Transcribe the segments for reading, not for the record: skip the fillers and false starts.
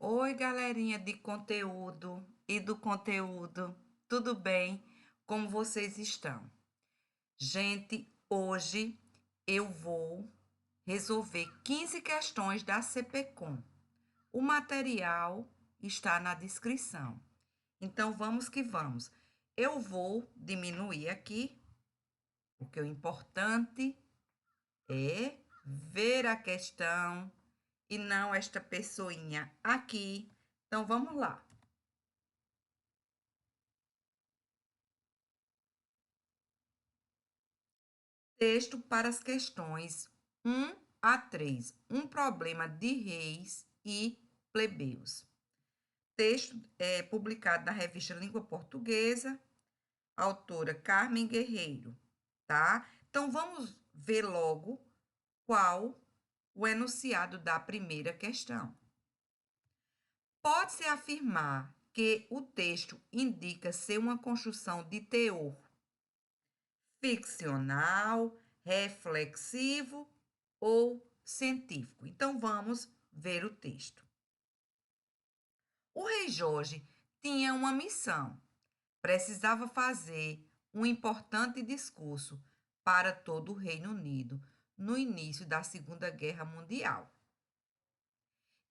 Oi, galerinha de conteúdo e do conteúdo, tudo bem? Como vocês estão? Gente, hoje eu vou resolver 15 questões da CPCOM. O material está na descrição. Então, vamos que vamos. Eu vou diminuir aqui, porque o importante é ver a questão e não esta pessoinha aqui. Então, vamos lá. Texto para as questões 1 a 3. Um problema de reis e plebeus. Texto publicado na revista Língua Portuguesa, autora Carmen Guerreiro, tá? Então, vamos ver logo qual o enunciado da primeira questão. Pode-se afirmar que o texto indica ser uma construção de teor ficcional, reflexivo ou científico. Então, vamos ver o texto. O rei Jorge tinha uma missão. Precisava fazer um importante discurso para todo o Reino Unido no início da Segunda Guerra Mundial.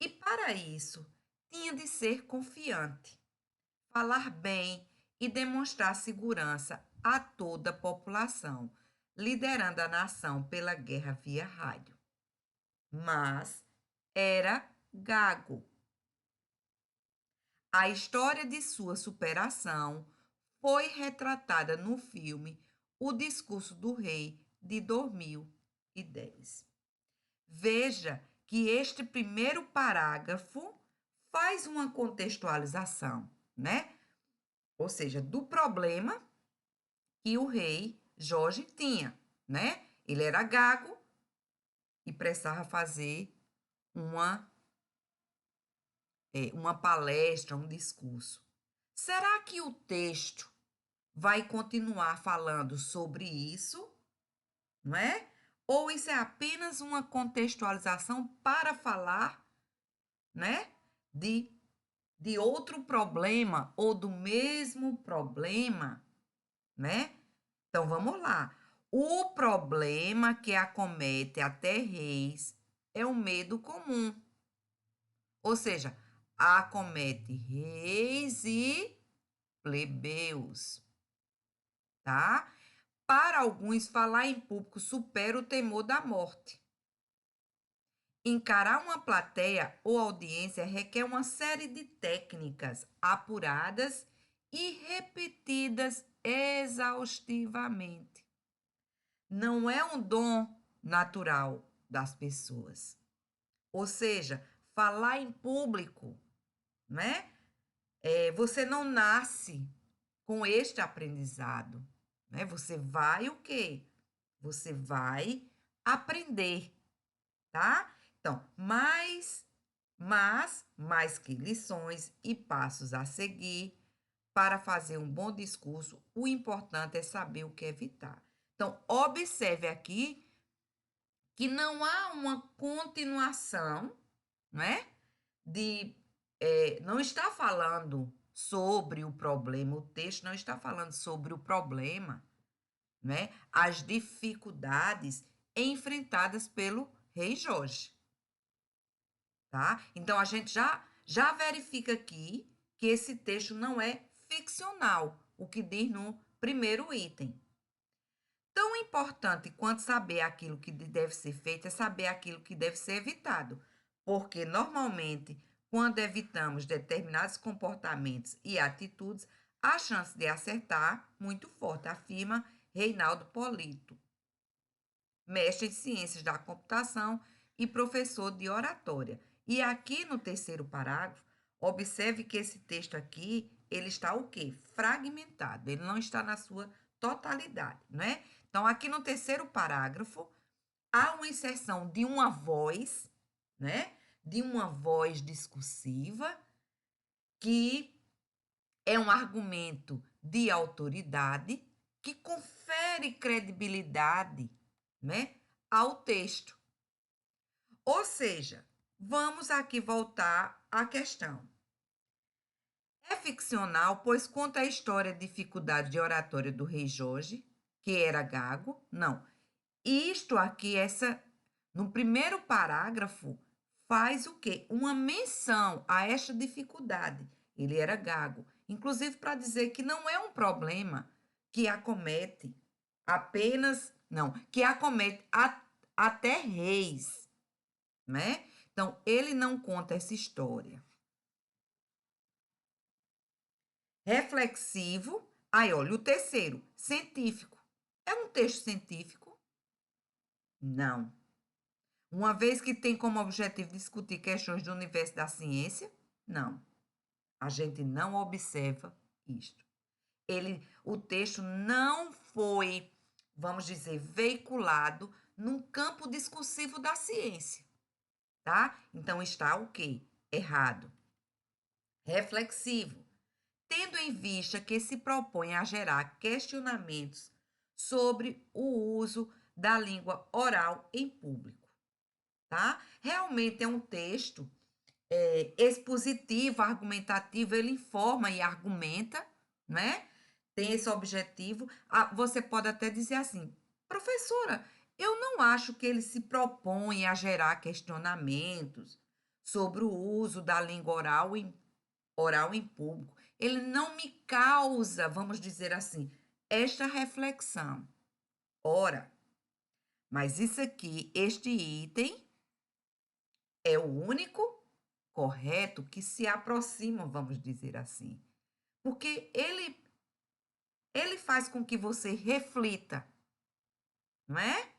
E para isso, tinha de ser confiante, falar bem e demonstrar segurança a toda a população, liderando a nação pela guerra via rádio. Mas era gago. A história de sua superação foi retratada no filme O Discurso do Rei, de 2010. Veja que este primeiro parágrafo faz uma contextualização, né? Ou seja, do problema que o rei Jorge tinha, né? Ele era gago e precisava fazer uma, uma palestra, um discurso. Será que o texto vai continuar falando sobre isso, não é? Ou isso é apenas uma contextualização para falar, né, de outro problema ou do mesmo problema, né? Então vamos lá. O problema que acomete até reis é o medo comum. Ou seja, acomete reis e plebeus, tá? Para alguns, falar em público supera o temor da morte. Encarar uma plateia ou audiência requer uma série de técnicas apuradas e repetidas exaustivamente. Não é um dom natural das pessoas. Ou seja, falar em público, né? Você não nasce com este aprendizado, né? Você vai o quê? Você vai aprender, tá? Então, mais que lições e passos a seguir para fazer um bom discurso, o importante é saber o que evitar. Então, observe aqui que não há uma continuação, né? Não está falando sobre o problema, o texto não está falando sobre o problema, né? As dificuldades enfrentadas pelo rei Jorge, tá? Então, a gente já verifica aqui que esse texto não é ficcional, o que diz no primeiro item. Tão importante quanto saber aquilo que deve ser feito é saber aquilo que deve ser evitado, porque normalmente, quando evitamos determinados comportamentos e atitudes, a chance de acertar muito forte, afirma Reinaldo Polito, mestre em ciências da computação e professor de oratória. E aqui no terceiro parágrafo, observe que esse texto aqui, ele está o quê? Fragmentado, ele não está na sua totalidade, não é? Então, aqui no terceiro parágrafo, há uma inserção de uma voz, né? De uma voz discursiva, que é um argumento de autoridade que confere credibilidade, né, ao texto. Ou seja, Vamos aqui voltar à questão. É ficcional, pois conta a história de dificuldade de oratória do rei Jorge, que era gago? Não. Isto aqui, no primeiro parágrafo, faz o quê? Uma menção a esta dificuldade. Ele era gago. Inclusive para dizer que não é um problema que acomete apenas, não, que acomete até reis, né? Então, ele não conta essa história. Reflexivo. Aí, olha, o terceiro, científico. É um texto científico? Não. Uma vez que tem como objetivo discutir questões do universo da ciência? Não. A gente não observa isto. O texto não foi, vamos dizer, veiculado num campo discursivo da ciência, tá? Então está o quê? Errado. Reflexivo. Tendo em vista que se propõe a gerar questionamentos sobre o uso da língua oral em público, tá? Realmente é um texto expositivo, argumentativo, ele informa e argumenta, né? Tem esse objetivo. Você pode até dizer assim, professora, eu não acho que ele se propõe a gerar questionamentos sobre o uso da língua oral em público. Ele não me causa, vamos dizer assim, esta reflexão. Ora, mas isso aqui, este item, é o único correto que se aproxima, vamos dizer assim. Porque ele faz com que você reflita, não é?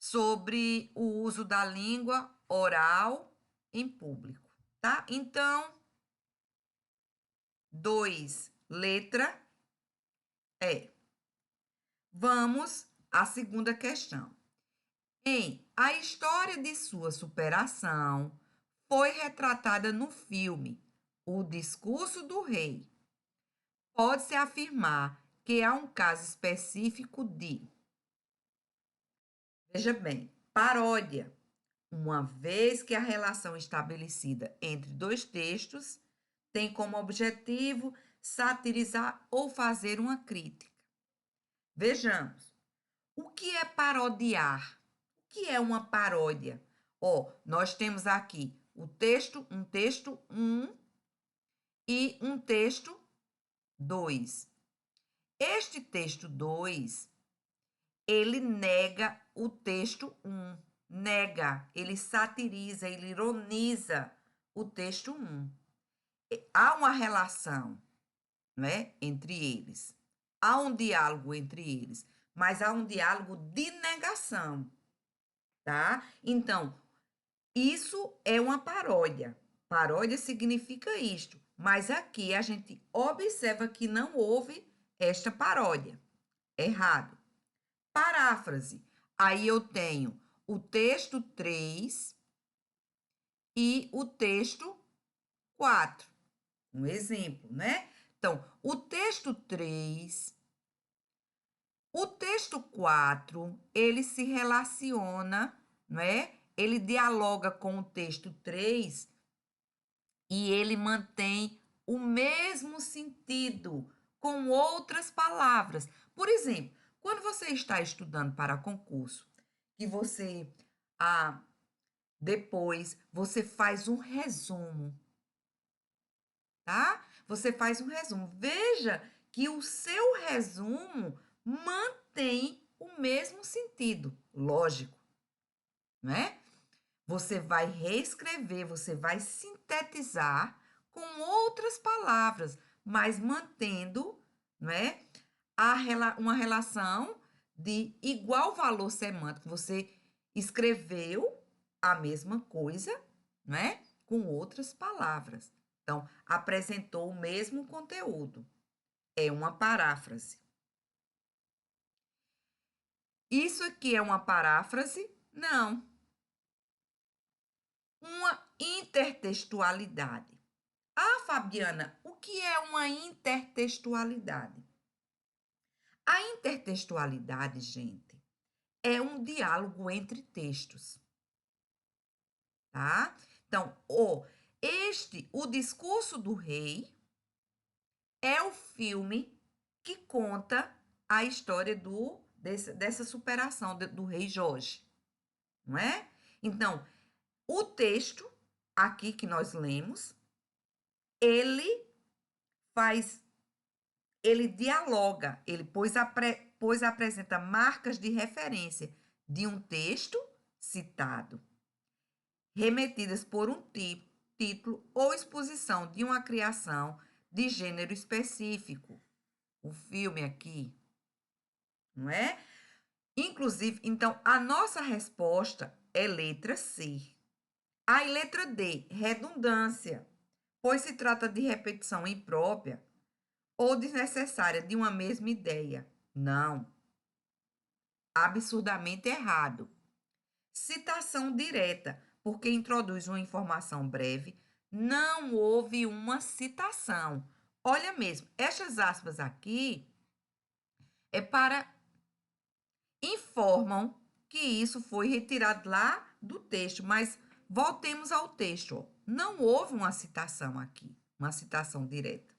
Sobre o uso da língua oral em público, tá? Então, 2, letra E. Vamos à segunda questão. A história de sua superação foi retratada no filme O Discurso do Rei. Pode-se afirmar que há um caso específico de, veja bem, paródia, uma vez que a relação estabelecida entre dois textos tem como objetivo satirizar ou fazer uma crítica. Vejamos, o que é parodiar? O que é uma paródia? Nós temos aqui um texto 1 e um texto 2. Este texto 2 ele nega o texto 1. Nega, ele satiriza, ele ironiza o texto 1. Há uma relação, né, entre eles. Há um diálogo entre eles, mas há um diálogo de negação, tá? Então, isso é uma paródia. Paródia significa isto, mas aqui a gente observa que não houve esta paródia. Errado. Paráfrase. Aí eu tenho o texto 3 e o texto 4. Um exemplo, né? Então, o texto 3, o texto 4, ele se relaciona, não é? Ele dialoga com o texto 3 e ele mantém o mesmo sentido com outras palavras. Por exemplo, quando você está estudando para concurso, que você ah, depois você faz um resumo, tá? Você faz um resumo. Veja que o seu resumo mantém o mesmo sentido, lógico, né? Você vai reescrever, você vai sintetizar com outras palavras, mas mantendo, né, uma relação de igual valor semântico. Você escreveu a mesma coisa, né, com outras palavras. Então, apresentou o mesmo conteúdo. É uma paráfrase. Isso aqui é uma paráfrase? Não. Uma intertextualidade. Ah, Fabiana, o que é uma intertextualidade? A intertextualidade, gente, é um diálogo entre textos. tá? Então, o Discurso do Rei é o filme que conta a história dessa superação do rei Jorge, não é? Então, o texto aqui que nós lemos, ele faz, ele dialoga, pois apresenta marcas de referência de um texto citado, remetidas por um título ou exposição de uma criação de gênero específico. O filme aqui, não é? Inclusive, então, a nossa resposta é letra C. A letra D, redundância, pois se trata de repetição imprópria ou desnecessária de uma mesma ideia. Não, absurdamente errado. Citação direta, porque introduz uma informação breve. Não houve uma citação. Olha mesmo, estas aspas aqui é para informam que isso foi retirado lá do texto, mas voltemos ao texto. Ó. Não houve uma citação aqui, uma citação direta,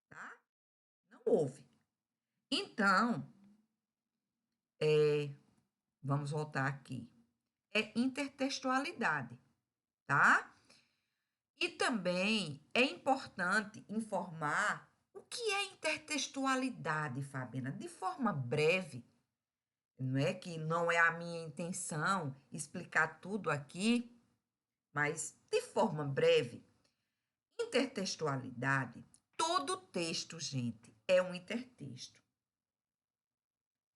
tá? Não houve. Então, vamos voltar aqui. É intertextualidade, tá? E também é importante informar o que é intertextualidade, Fabiana, de forma breve. Não é que não é a minha intenção explicar tudo aqui, mas de forma breve. Intertextualidade, todo texto, gente, é um intertexto.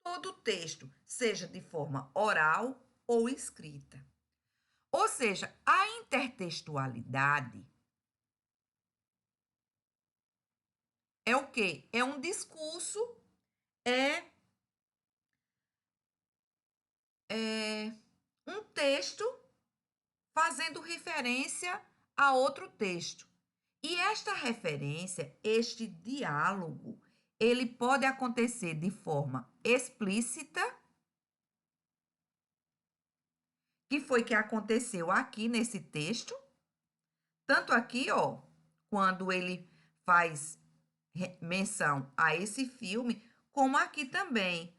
Todo texto, seja de forma oral ou escrita. Ou seja, a intertextualidade é o quê? É um discurso, é, é um texto fazendo referência a outro texto. E esta referência, este diálogo, ele pode acontecer de forma explícita, que foi que aconteceu aqui nesse texto, tanto aqui, ó, quando ele faz menção a esse filme, como aqui também,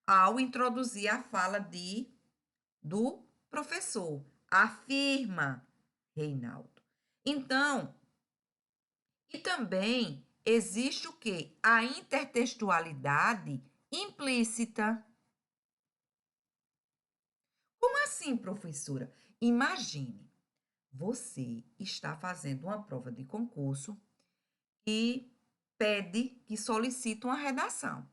ao introduzir a fala do professor. Afirma, Reinaldo. Então, e também existe o quê? A intertextualidade implícita. Como assim, professora? Imagine, você está fazendo uma prova de concurso e que solicita uma redação.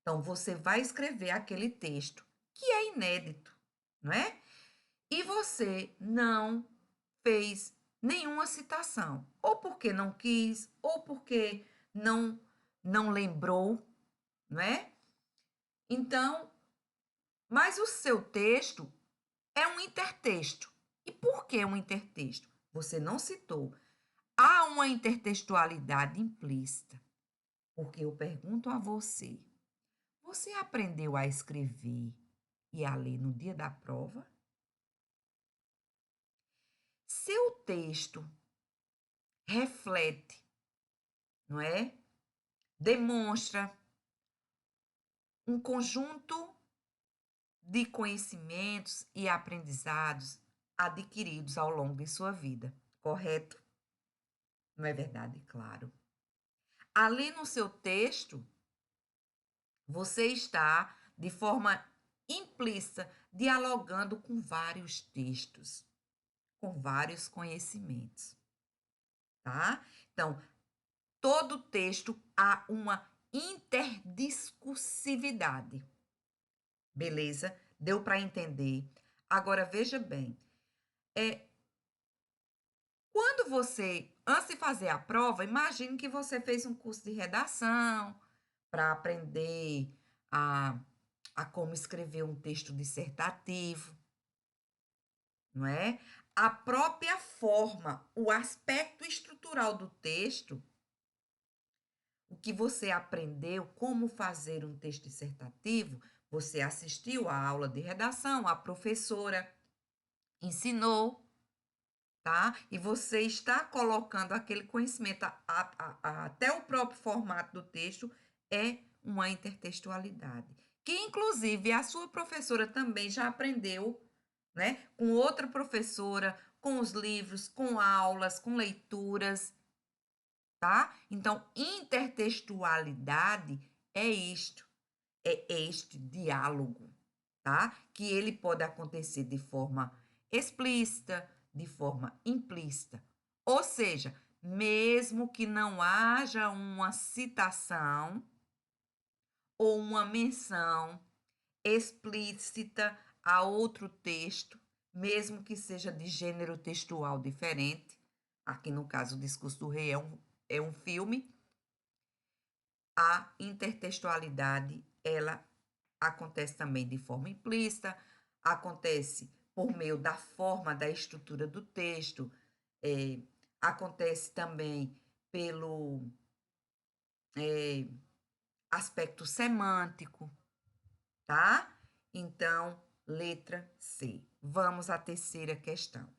Então, você vai escrever aquele texto que é inédito, não é? E você não fez nenhuma citação, ou porque não quis, ou porque não lembrou, não é? Então, mas o seu texto é um intertexto. E por que um intertexto? Você não citou. Há uma intertextualidade implícita. Porque eu pergunto a você: você aprendeu a escrever e a ler no dia da prova? Seu texto reflete, não é? Demonstra um conjunto de conhecimentos e aprendizados adquiridos ao longo de sua vida, correto? Não é verdade? Claro. Ali no seu texto, você está, de forma implícita, dialogando com vários textos, com vários conhecimentos, tá? Então, todo texto há uma interdiscursividade. Beleza? Deu para entender? Agora, veja bem, quando você, antes de fazer a prova, imagine que você fez um curso de redação para aprender a, a como escrever um texto dissertativo, não é? A própria forma, o aspecto estrutural do texto, o que você aprendeu, como fazer um texto dissertativo, você assistiu à aula de redação, a professora ensinou, tá? E você está colocando aquele conhecimento até o próprio formato do texto, é uma intertextualidade. Que, inclusive, a sua professora também já aprendeu, né? Com outra professora, com os livros, com aulas, com leituras, tá? Então, intertextualidade é isto, é este diálogo, tá? Que ele pode acontecer de forma explícita, de forma implícita. Ou seja, mesmo que não haja uma citação ou uma menção explícita a outro texto, mesmo que seja de gênero textual diferente, aqui no caso o Discurso do Rei é um filme, a intertextualidade, ela acontece também de forma implícita, acontece por meio da forma, da estrutura do texto, é, acontece também pelo aspecto semântico, tá? Então, letra C. Vamos à terceira questão.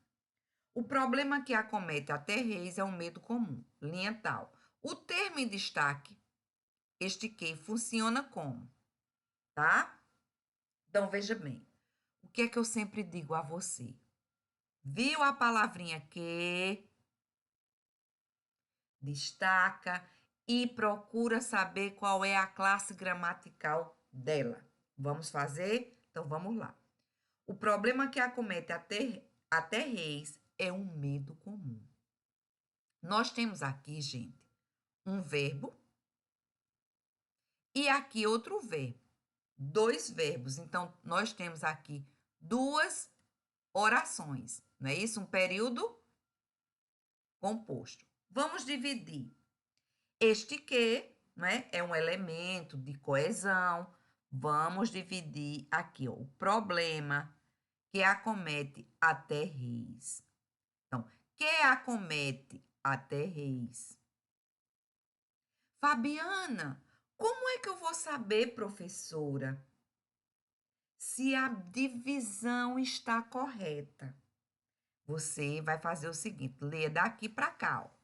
O problema que acomete até reis é um medo comum. Linha tal. O termo em destaque, este que, funciona como, tá? Então, veja bem. O que é que eu sempre digo a você? Viu a palavrinha que? Destaca e procura saber qual é a classe gramatical dela. Vamos fazer? Então, vamos lá. O problema que acomete até reis é um medo comum. Nós temos aqui, gente, um verbo e aqui outro verbo. Dois verbos. Então, nós temos aqui duas orações, não é isso? Um período composto. Vamos dividir. Este que, né, é um elemento de coesão. Vamos dividir aqui, ó, o problema que acomete até reis. Então, que acomete até reis. Fabiana, como é que eu vou saber, professora, se a divisão está correta? Você vai fazer o seguinte, lê daqui para cá, ó.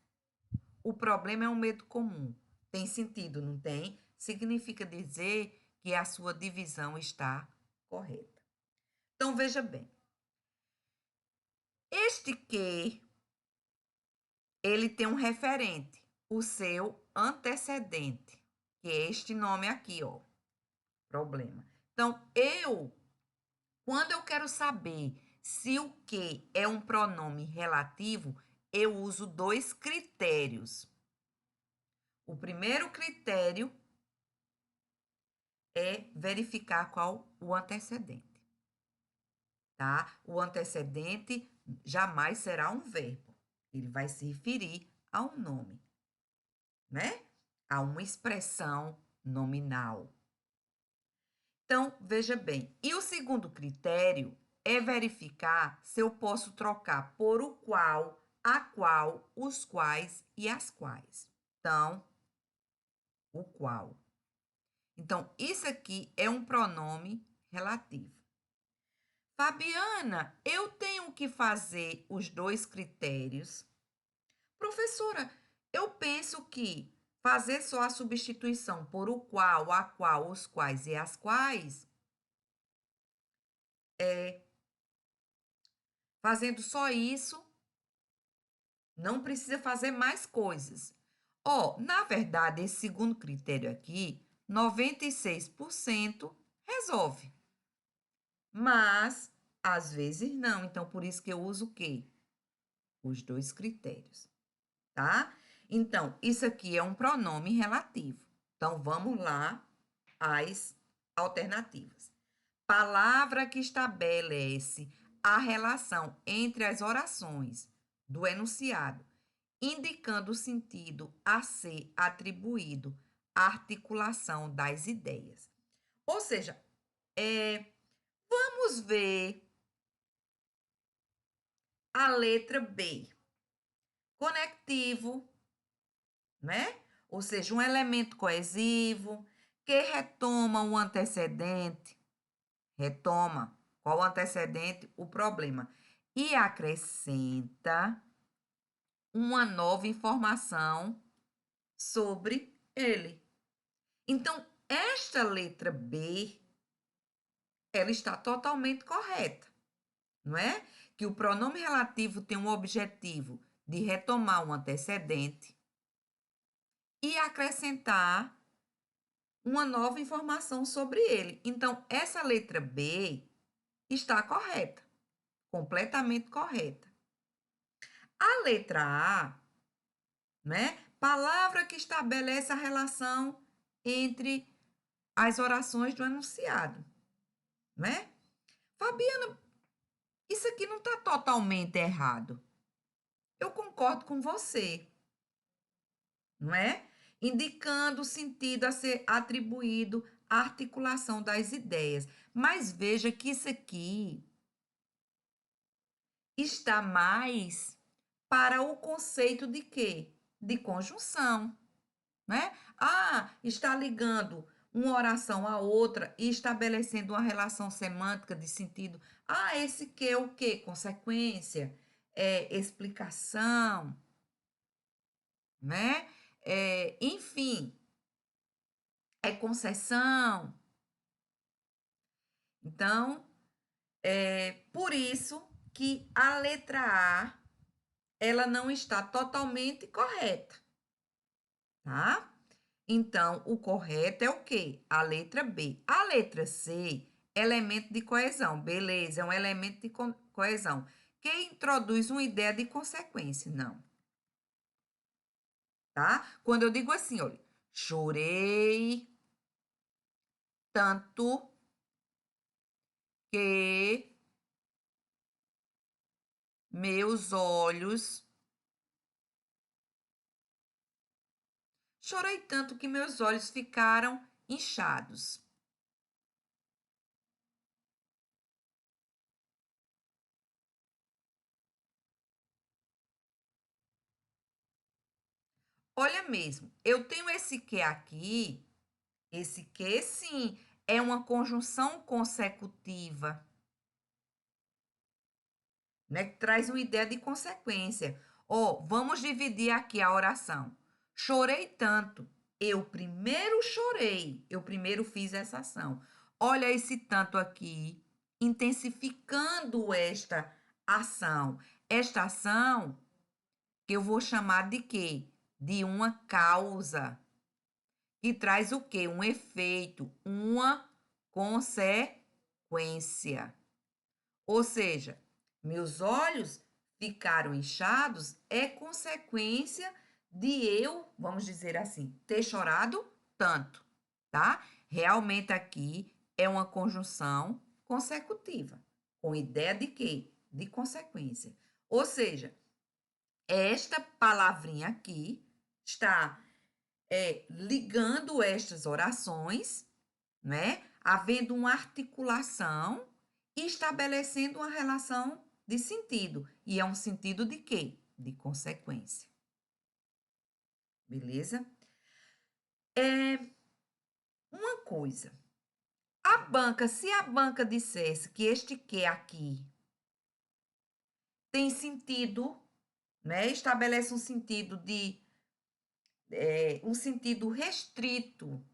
O problema é um medo comum. Tem sentido, não tem? Significa dizer que a sua divisão está correta. Então, veja bem. Este que, ele tem um referente, o seu antecedente, que é este nome aqui, ó. Problema. Então, quando eu quero saber se o que é um pronome relativo, eu uso dois critérios. O primeiro critério é verificar qual o antecedente, tá? O antecedente jamais será um verbo. Ele vai se referir a um nome, né? A uma expressão nominal. Então, veja bem. E o segundo critério é verificar se eu posso trocar por o qual, a qual, os quais e as quais. Então, o qual. Então, isso aqui é um pronome relativo. Fabiana, eu tenho que fazer os dois critérios. Professora, eu penso que fazer só a substituição por o qual, a qual, os quais e as quais, fazendo só isso, não precisa fazer mais coisas. Ó, na verdade, esse segundo critério aqui, 96% resolve. Mas, às vezes, não. Então, por isso que eu uso o quê? Os dois critérios, tá? Então, isso aqui é um pronome relativo. Então, vamos lá às alternativas. Palavra que estabelece a relação entre as orações do enunciado, indicando o sentido a ser atribuído à articulação das ideias. Ou seja, vamos ver a letra B. Conectivo, né? Ou seja, um elemento coesivo que retoma o antecedente. Retoma. Qual o antecedente? O problema. e acrescenta uma nova informação sobre ele. Então, esta letra B, ela está totalmente correta, não é? Que o pronome relativo tem um objetivo de retomar um antecedente e acrescentar uma nova informação sobre ele. Então, essa letra B está correta, completamente correta. A letra A, né? Palavra que estabelece a relação entre as orações do enunciado, né? Fabiana, isso aqui não está totalmente errado. Eu concordo com você, não é? Indicando o sentido a ser atribuído à articulação das ideias. Mas veja que isso aqui está mais para o conceito de quê? De conjunção, né? Ah, está ligando uma oração à outra e estabelecendo uma relação semântica de sentido. Ah, esse que é o quê? Consequência, explicação, né? Enfim, é concessão. Então, por isso que a letra A, ela não está totalmente correta, tá? Então, o correto é o quê? A letra B. A letra C, elemento de coesão. Beleza, é um elemento de coesão. Que introduz uma ideia de consequência. Não, tá? Quando eu digo assim, olha, chorei tanto que meus olhos... Chorei tanto que meus olhos ficaram inchados. Olha mesmo, eu tenho esse que aqui, esse que sim, é uma conjunção consecutiva, né? Que traz uma ideia de consequência. Ó, vamos dividir aqui a oração. Chorei tanto. Eu primeiro chorei, eu primeiro fiz essa ação. Olha esse tanto aqui, intensificando esta ação. Esta ação que eu vou chamar de quê? De uma causa. Que traz o quê? Um efeito, uma consequência. Ou seja, meus olhos ficaram inchados é consequência de eu, vamos dizer assim, ter chorado tanto, tá? Realmente aqui é uma conjunção consecutiva, com ideia de quê? De consequência. Ou seja, esta palavrinha aqui está ligando estas orações, né? Havendo uma articulação e estabelecendo uma relação de sentido. E é um sentido de quê? De consequência. Beleza? Uma coisa. Se a banca dissesse que este que aqui tem sentido, né? Estabelece um sentido um sentido restritivo,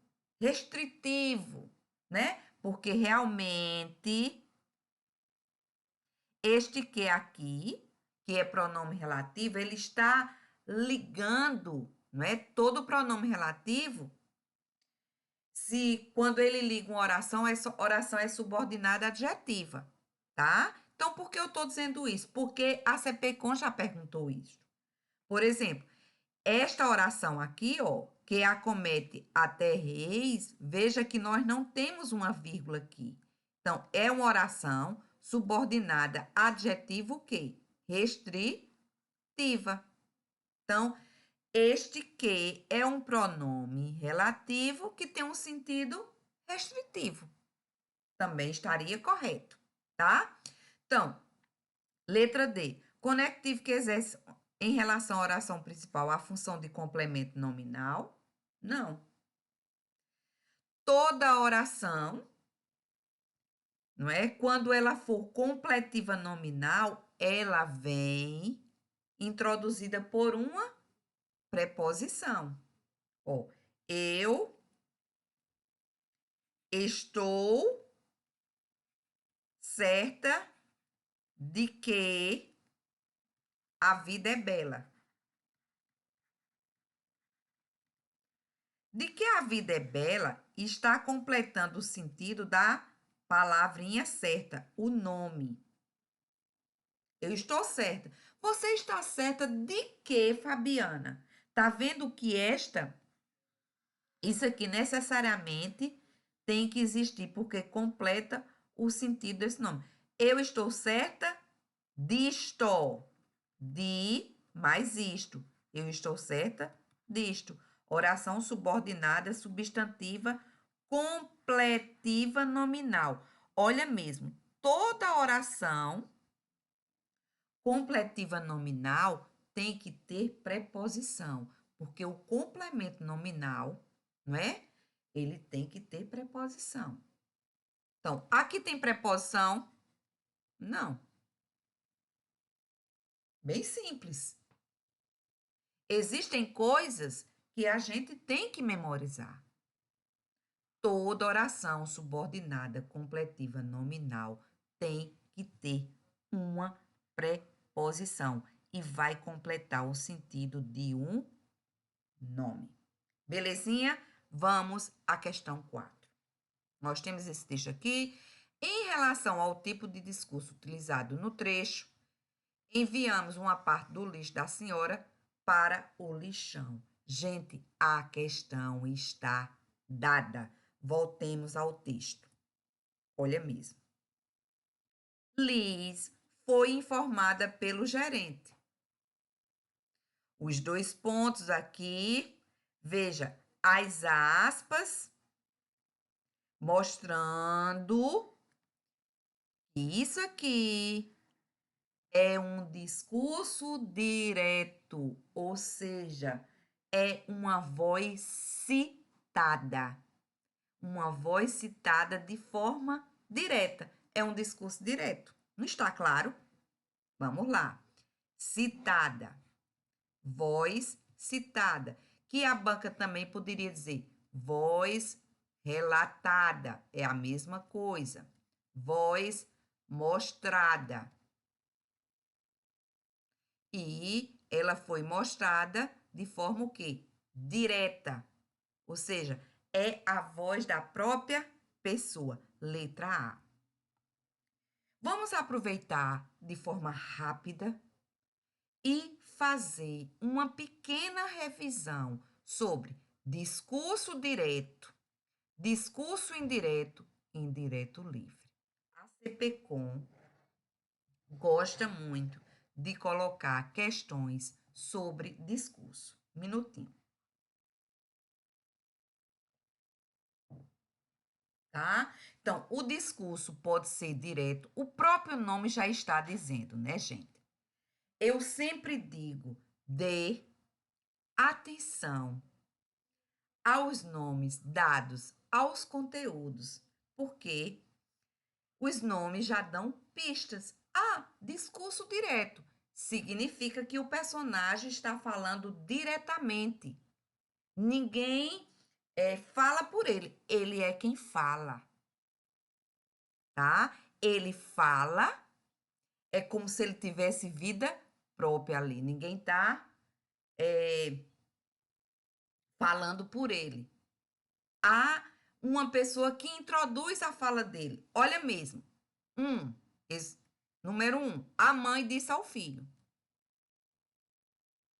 né? Porque realmente este que aqui, que é pronome relativo, ele está ligando, não é? Todo pronome relativo, se quando ele liga uma oração, essa oração é subordinada adjetiva, tá? Então, por que eu estou dizendo isso? Porque a CPCOM já perguntou isso. Por exemplo, esta oração aqui, ó, que acomete até reis, veja que nós não temos uma vírgula aqui. Então, é uma oração subordinada adjetivo o quê? Restritiva. Então, este que é um pronome relativo que tem um sentido restritivo. Também estaria correto, tá? Então, letra D. Conectivo que exerce em relação à oração principal a função de complemento nominal? Não. Toda oração, não é? Quando ela for completiva nominal, ela vem introduzida por uma preposição. Ó, eu estou certa de que a vida é bela. De que a vida é bela está completando o sentido da palavrinha certa, o nome. Eu estou certa. Você está certa de quê, Fabiana? Tá vendo que isso aqui necessariamente tem que existir, porque completa o sentido desse nome. Eu estou certa disto. De mais isto. Eu estou certa disto. Oração subordinada, substantiva, completiva, nominal. Olha mesmo, toda oração completiva nominal tem que ter preposição, porque o complemento nominal, não é? Ele tem que ter preposição. Então, aqui tem preposição? Não. Bem simples. Existem coisas que a gente tem que memorizar. Toda oração subordinada, completiva, nominal tem que ter uma preposição e vai completar o sentido de um nome. Belezinha? Vamos à questão 4. Nós temos esse texto aqui. Em relação ao tipo de discurso utilizado no trecho, enviamos uma parte do lixo da senhora para o lixão. Gente, a questão está dada. Voltemos ao texto. Olha mesmo. Liz foi informada pelo gerente. Os 2 pontos aqui, veja, as aspas, mostrando que isso aqui é um discurso direto, ou seja, é uma voz citada. Uma voz citada de forma direta. É um discurso direto. Não está claro? Vamos lá. Citada. Voz citada. Que a banca também poderia dizer voz relatada. É a mesma coisa. Voz mostrada. E ela foi mostrada de forma o quê? Direta. Ou seja, é a voz da própria pessoa. Letra A. Vamos aproveitar de forma rápida e fazer uma pequena revisão sobre discurso direto, discurso indireto e indireto livre. A CPCOM gosta muito de colocar questões sobre discurso. Minutinho. Tá? Então, o discurso pode ser direto, o próprio nome já está dizendo, né, gente? Eu sempre digo, dê atenção aos nomes dados aos conteúdos, porque os nomes já dão pistas. Ah, discurso direto significa que o personagem está falando diretamente. Ninguém fala por ele, ele é quem fala, tá? Ele fala, é como se ele tivesse vida própria ali. Ninguém está falando por ele. Há uma pessoa que introduz a fala dele. Olha mesmo. Número 1, a mãe disse ao filho.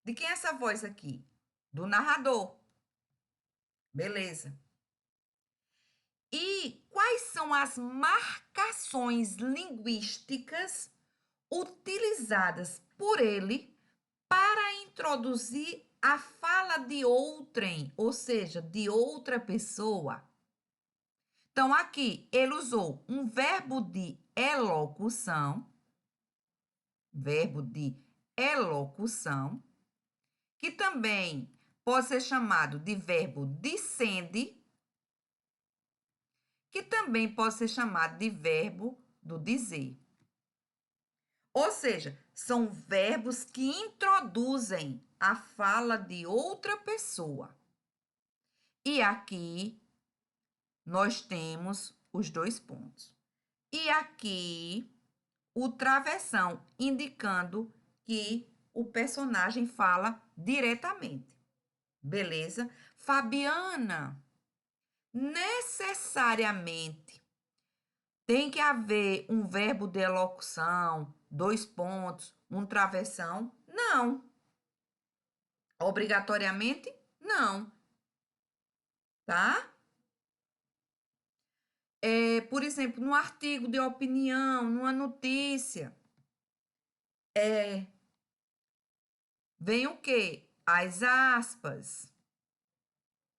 De quem é essa voz aqui? Do narrador. Beleza. E quais são as marcações linguísticas utilizadas por ele para introduzir a fala de outrem, ou seja, de outra pessoa? Então, aqui ele usou um verbo de elocução, que também pode ser chamado de verbo dissende, que também pode ser chamado de verbo do dizer. Ou seja, são verbos que introduzem a fala de outra pessoa. E aqui nós temos os dois pontos. E aqui o travessão, indicando que o personagem fala diretamente. Beleza? Fabiana, necessariamente tem que haver um verbo de elocução, dois pontos, um travessão? Não. Obrigatoriamente? Não. Tá? Por exemplo, no artigo de opinião, numa notícia, vem o quê? As aspas,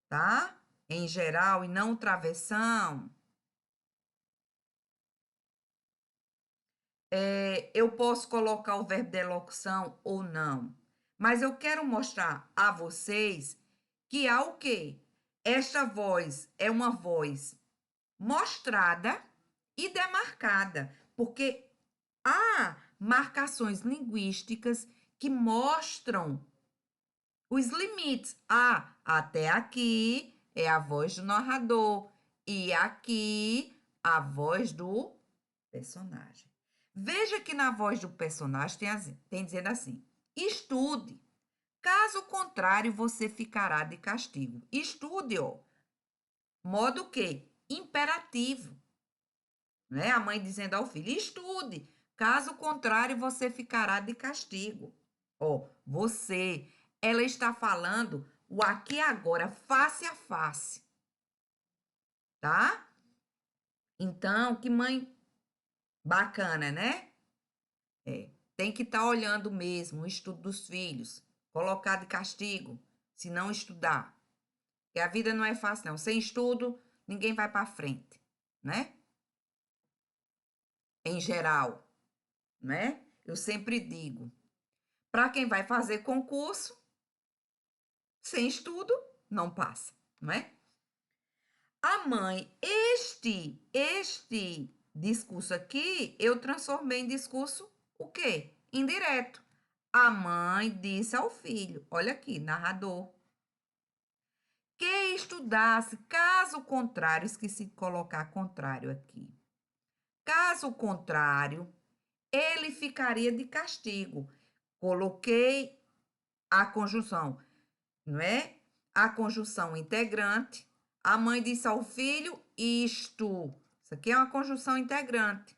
tá? Em geral, e não o travessão. Eu posso colocar o verbo de elocução ou não. Mas eu quero mostrar a vocês que há o quê? Esta voz é uma voz mostrada e demarcada, porque há marcações linguísticas que mostram os limites. Até aqui é a voz do narrador e aqui a voz do personagem. Veja que na voz do personagem tem dizendo assim: estude. Caso contrário, você ficará de castigo. Estude, ó. Modo que? Imperativo. Né? A mãe dizendo ao filho: estude. Caso contrário, você ficará de castigo. Ó, você, ela está falando o aqui e agora, face a face. Tá? Então, que mãe bacana, né? Tem que estar olhando mesmo o estudo dos filhos, colocar de castigo, se não estudar. Porque a vida não é fácil, não. Sem estudo, ninguém vai para frente, né? Em geral, né? Eu sempre digo, para quem vai fazer concurso, sem estudo, não passa, não é? A mãe, este discurso aqui, eu transformei em discurso o quê? Indireto. A mãe disse ao filho, olha aqui, narrador, que estudasse, caso contrário, esqueci de colocar contrário aqui. Caso contrário, ele ficaria de castigo. Coloquei a conjunção, não é? A conjunção integrante. A mãe disse ao filho, isto. Isso aqui é uma conjunção integrante.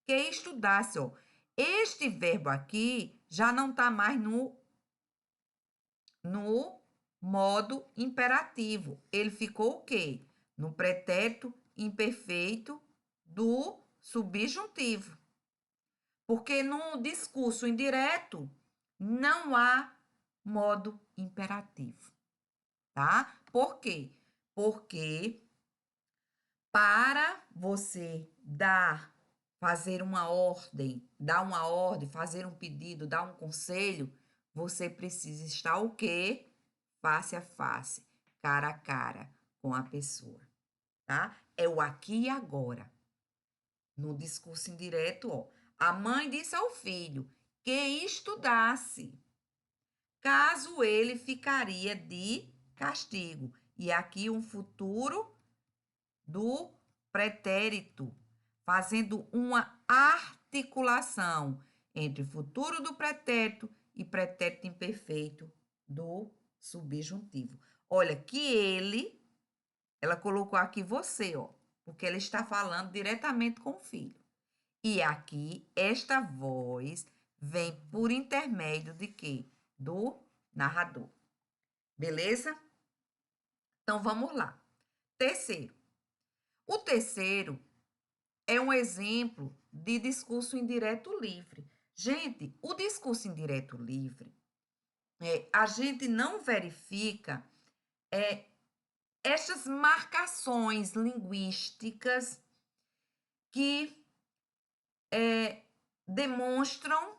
Que estudasse, ó. Este verbo aqui já não está mais no modo imperativo. Ele ficou o quê? No pretérito imperfeito do subjuntivo. Porque no discurso indireto não há modo imperativo, tá? Por quê? Porque para você fazer uma ordem, dar uma ordem, fazer um pedido, dar um conselho, você precisa estar o quê? Face a face, cara a cara com a pessoa, tá? É o aqui e agora. No discurso indireto, ó, a mãe disse ao filho que estudasse, caso ele ficaria de castigo. E aqui um futuro do pretérito, fazendo uma articulação entre futuro do pretérito e pretérito imperfeito do subjuntivo. Olha, que ela colocou aqui você, ó, porque ela está falando diretamente com o filho. E aqui, esta voz vem por intermédio de quê? Do narrador. Beleza? Então, vamos lá. Terceiro. O terceiro é um exemplo de discurso indireto livre. Gente, o discurso indireto livre, a gente não verifica estas marcações linguísticas que demonstram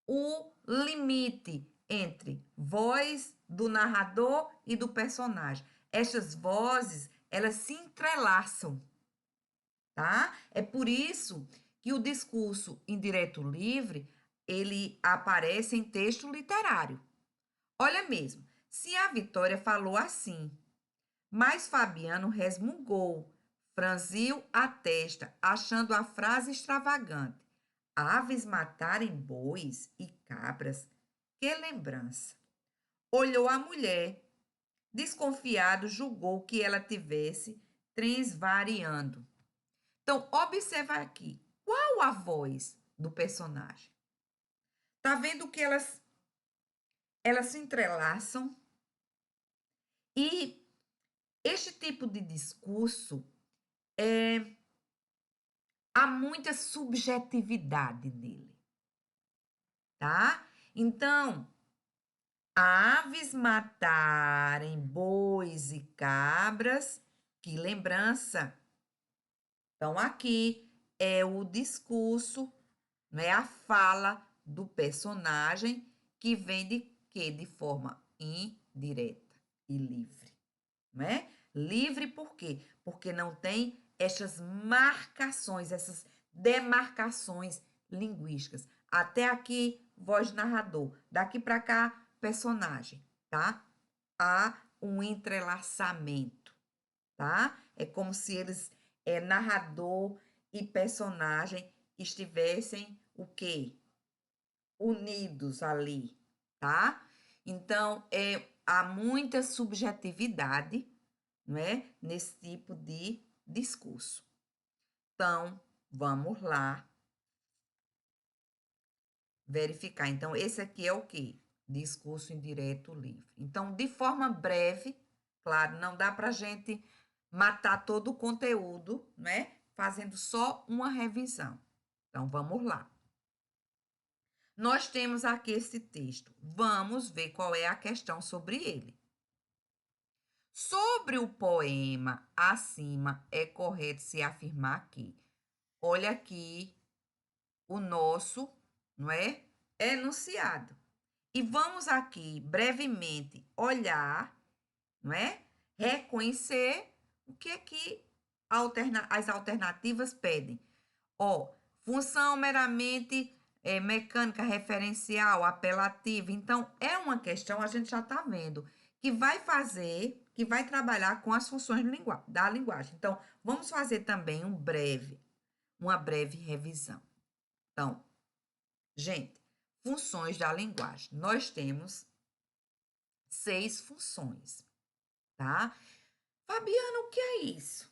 o limite entre voz do narrador e do personagem. Estas vozes, elas se entrelaçam, tá? É por isso que o discurso indireto livre, ele aparece em texto literário. Olha mesmo, se a Vitória falou assim, mas Fabiano resmungou, franziu a testa, achando a frase extravagante. Aves matarem bois e cabras, que lembrança! Olhou a mulher, desconfiado, julgou que ela tivesse transvariando. Então, observa aqui, qual a voz do personagem? Tá vendo que elas se entrelaçam e este tipo de discurso há muita subjetividade nele, tá? Então, aves matarem bois e cabras, que lembrança. Então, aqui é o discurso, né, a fala do personagem que vem de quê? De forma indireta e livre, né? Livre por quê? Porque não tem essas marcações, essas demarcações linguísticas. Até aqui, voz de narrador. Daqui para cá, personagem, tá? Há um entrelaçamento, tá? É como se eles, narrador e personagem, estivessem o quê? Unidos ali, tá? Então, há muita subjetividade, não é? Nesse tipo de discurso. Então, vamos lá verificar. Então, esse aqui é o quê? Discurso indireto livre. Então, de forma breve, claro, não dá para a gente matar todo o conteúdo, né? Fazendo só uma revisão. Então, vamos lá. Nós temos aqui esse texto. Vamos ver qual é a questão sobre ele. Sobre o poema acima, é correto se afirmar que, olha aqui o nosso, não é? Enunciado. E vamos aqui brevemente olhar, não é? Reconhecer o que é que as alternativas pedem. Ó, função meramente mecânica, referencial, apelativa. Então, é uma questão, a gente já está vendo, que vai trabalhar com as funções da linguagem. Então, vamos fazer também uma breve revisão. Então, gente, funções da linguagem. Nós temos 6 funções, tá? Fabiana, o que é isso?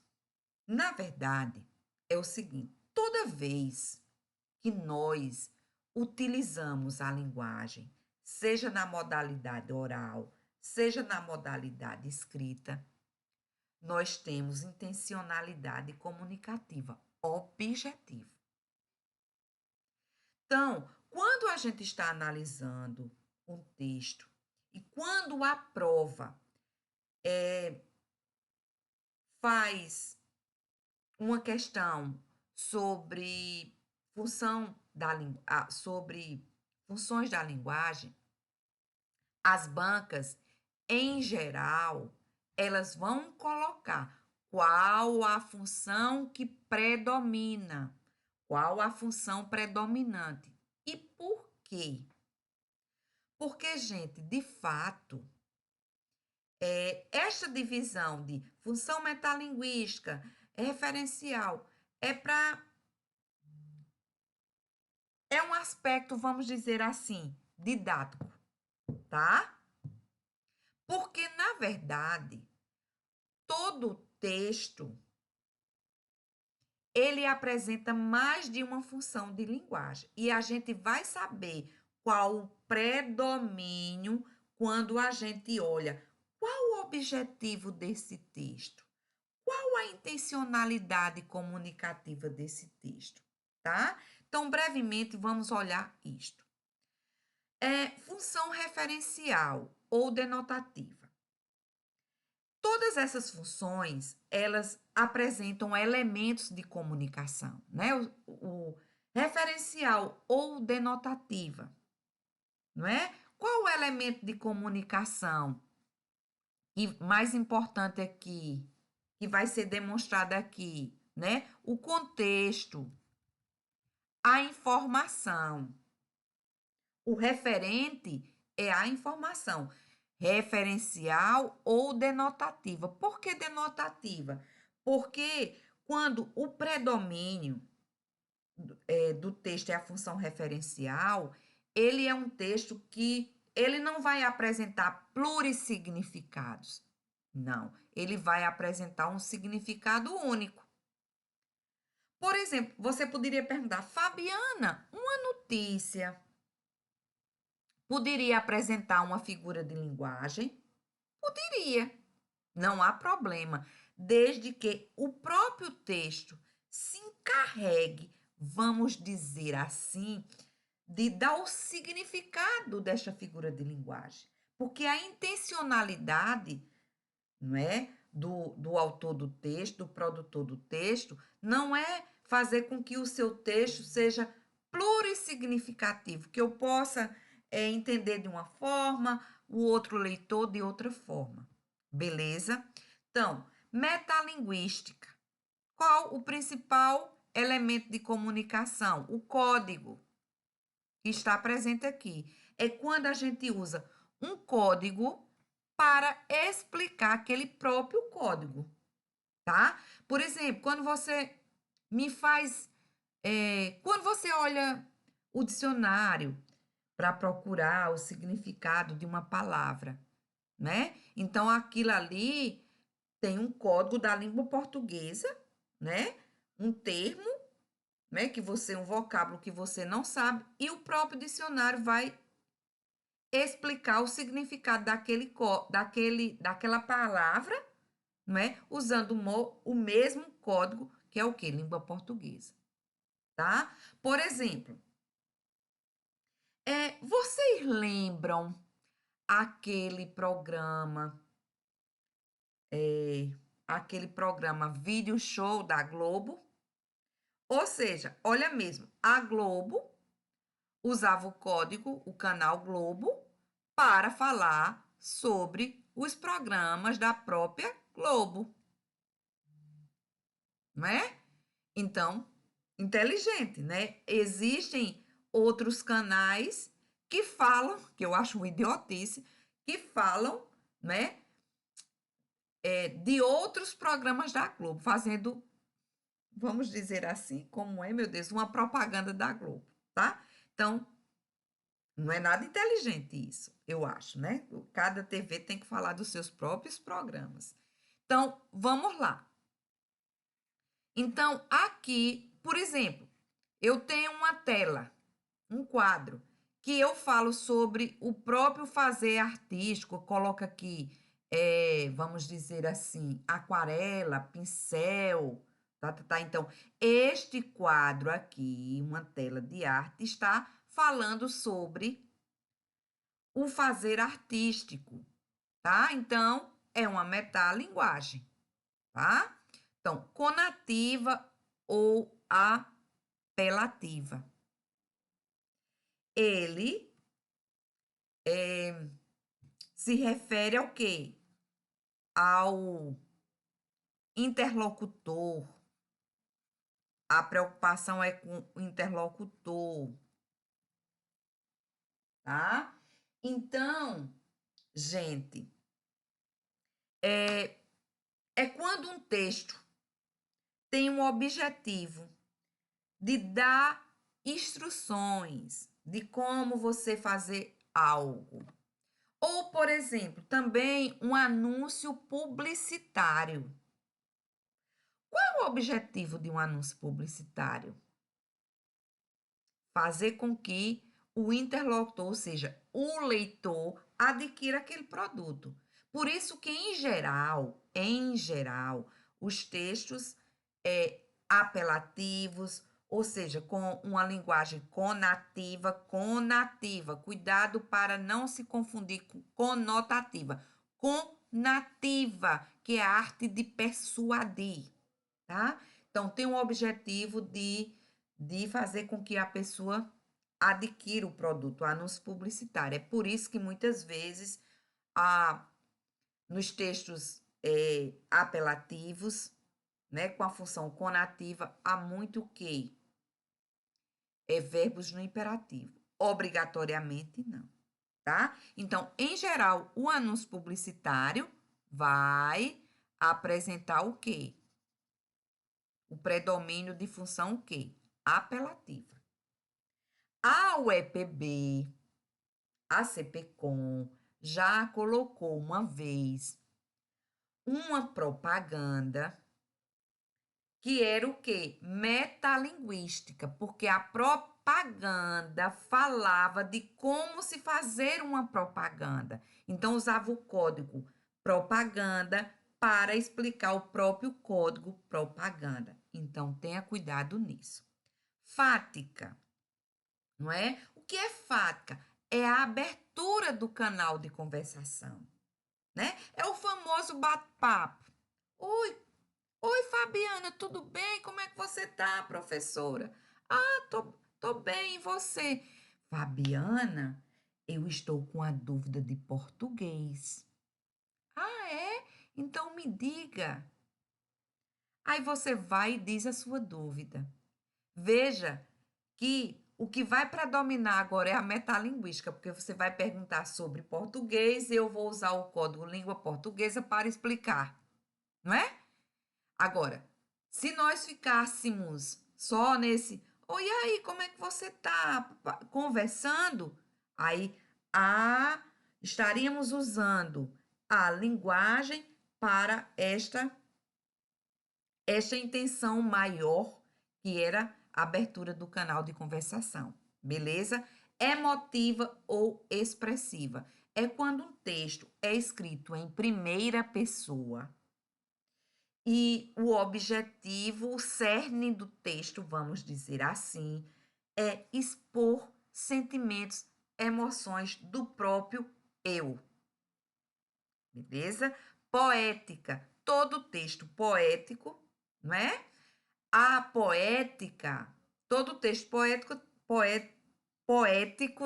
Na verdade, é o seguinte: toda vez que nós utilizamos a linguagem, seja na modalidade oral, seja na modalidade escrita, nós temos intencionalidade comunicativa objetiva. Então, quando a gente está analisando um texto e quando a prova faz uma questão sobre sobre funções da linguagem, as bancas, em geral, elas vão colocar qual a função que predomina, qual a função predominante. E por quê? Porque, gente, de fato, esta divisão de função metalinguística, referencial, é um aspecto, vamos dizer assim, didático, tá? Porque, na verdade, todo texto ele apresenta mais de uma função de linguagem e a gente vai saber qual o predomínio quando a gente olha qual o objetivo desse texto, qual a intencionalidade comunicativa desse texto, tá? Então, brevemente, vamos olhar isto. Função referencial ou denotativa. Todas essas funções, elas apresentam elementos de comunicação, né? O referencial ou denotativa, não é? Qual o elemento de comunicação e mais importante aqui, que vai ser demonstrado aqui, né? O contexto. a informação. O referente é a informação, referencial ou denotativa. Por que denotativa? Porque quando o predomínio do texto é a função referencial, ele é um texto que ele não vai apresentar plurissignificados. Não, ele vai apresentar um significado único. Por exemplo, você poderia perguntar, Fabiana, uma notícia poderia apresentar uma figura de linguagem? Poderia, não há problema, desde que o próprio texto se encarregue, vamos dizer assim, de dar o significado desta figura de linguagem. Porque a intencionalidade, não é, do autor do texto, do produtor do texto, não é fazer com que o seu texto seja plurissignificativo, que eu possa entender de uma forma, o outro leitor de outra forma. Beleza? Então, metalinguística. Qual o principal elemento de comunicação? O código que está presente aqui. É quando a gente usa um código para explicar aquele próprio código, tá? Por exemplo, quando você me faz. Quando você olha o dicionário para procurar o significado de uma palavra, né? Então, aquilo ali tem um código da língua portuguesa, né? Um termo, né? Um vocábulo que você não sabe, e o próprio dicionário vai explicar o significado daquela palavra, não é? Usando o mesmo código, que é o quê? Língua portuguesa, tá? Por exemplo, vocês lembram aquele programa, aquele programa Vídeo Show da Globo? Ou seja, olha mesmo, a Globo usava o código, o canal Globo, para falar sobre os programas da própria Globo, não é? Então, inteligente, né? Existem outros canais que falam, que eu acho uma idiotice, que falam, né, de outros programas da Globo, fazendo, vamos dizer assim, como é, meu Deus, uma propaganda da Globo, tá? Então, não é nada inteligente isso, eu acho, né? Cada TV tem que falar dos seus próprios programas. Então, vamos lá. Então, aqui, por exemplo, eu tenho uma tela, um quadro, que eu falo sobre o próprio fazer artístico, coloca aqui, vamos dizer assim, aquarela, pincel, tá. Então, este quadro aqui, uma tela de arte, está falando sobre o fazer artístico, tá? Então, é uma metalinguagem, tá? Então, conativa ou apelativa. Ele se refere ao quê? Ao interlocutor. A preocupação é com o interlocutor, tá? Então, gente, é quando um texto tem um objetivo de dar instruções de como você fazer algo. Ou, por exemplo, também um anúncio publicitário. Qual é o objetivo de um anúncio publicitário? Fazer com que o interlocutor, ou seja, o leitor, adquira aquele produto. Por isso que, em geral, os textos apelativos, ou seja, com uma linguagem conativa, cuidado para não se confundir com conotativa. Conativa, que é a arte de persuadir, tá? Então, tem o objetivo de fazer com que a pessoa adquira o produto, o anúncio publicitário. É por isso que muitas vezes nos textos apelativos, né, com a função conativa, há muito que É verbos no imperativo. Obrigatoriamente, não, tá? Então, em geral, o anúncio publicitário vai apresentar o quê? O predomínio de função o quê? Apelativa. A UEPB, a CPCom, já colocou uma vez uma propaganda que era o quê? Metalinguística, porque a propaganda falava de como se fazer uma propaganda. Então, usava o código propaganda para explicar o próprio código propaganda. Então, tenha cuidado nisso. Fática, não é? O que é fática? É a abertura do canal de conversação, né? É o famoso bate-papo. Oi, oi, Fabiana, tudo bem? Como é que você tá, professora? Ah, tô bem, e você? Fabiana, eu estou com a dúvida de português. Ah, é? Então me diga. Aí você vai e diz a sua dúvida. Veja que o que vai predominar agora é a metalinguística, porque você vai perguntar sobre português e eu vou usar o código língua portuguesa para explicar, não é? Agora, se nós ficássemos só nesse, oi, aí, como é que você tá conversando? Aí, estaríamos usando a linguagem para esta intenção maior, que era a abertura do canal de conversação, beleza? Emotiva ou expressiva. É quando um texto é escrito em primeira pessoa e o objetivo, o cerne do texto, vamos dizer assim, é expor sentimentos, emoções do próprio eu, beleza? Poética, todo texto poético, não é? A poética, todo texto poético,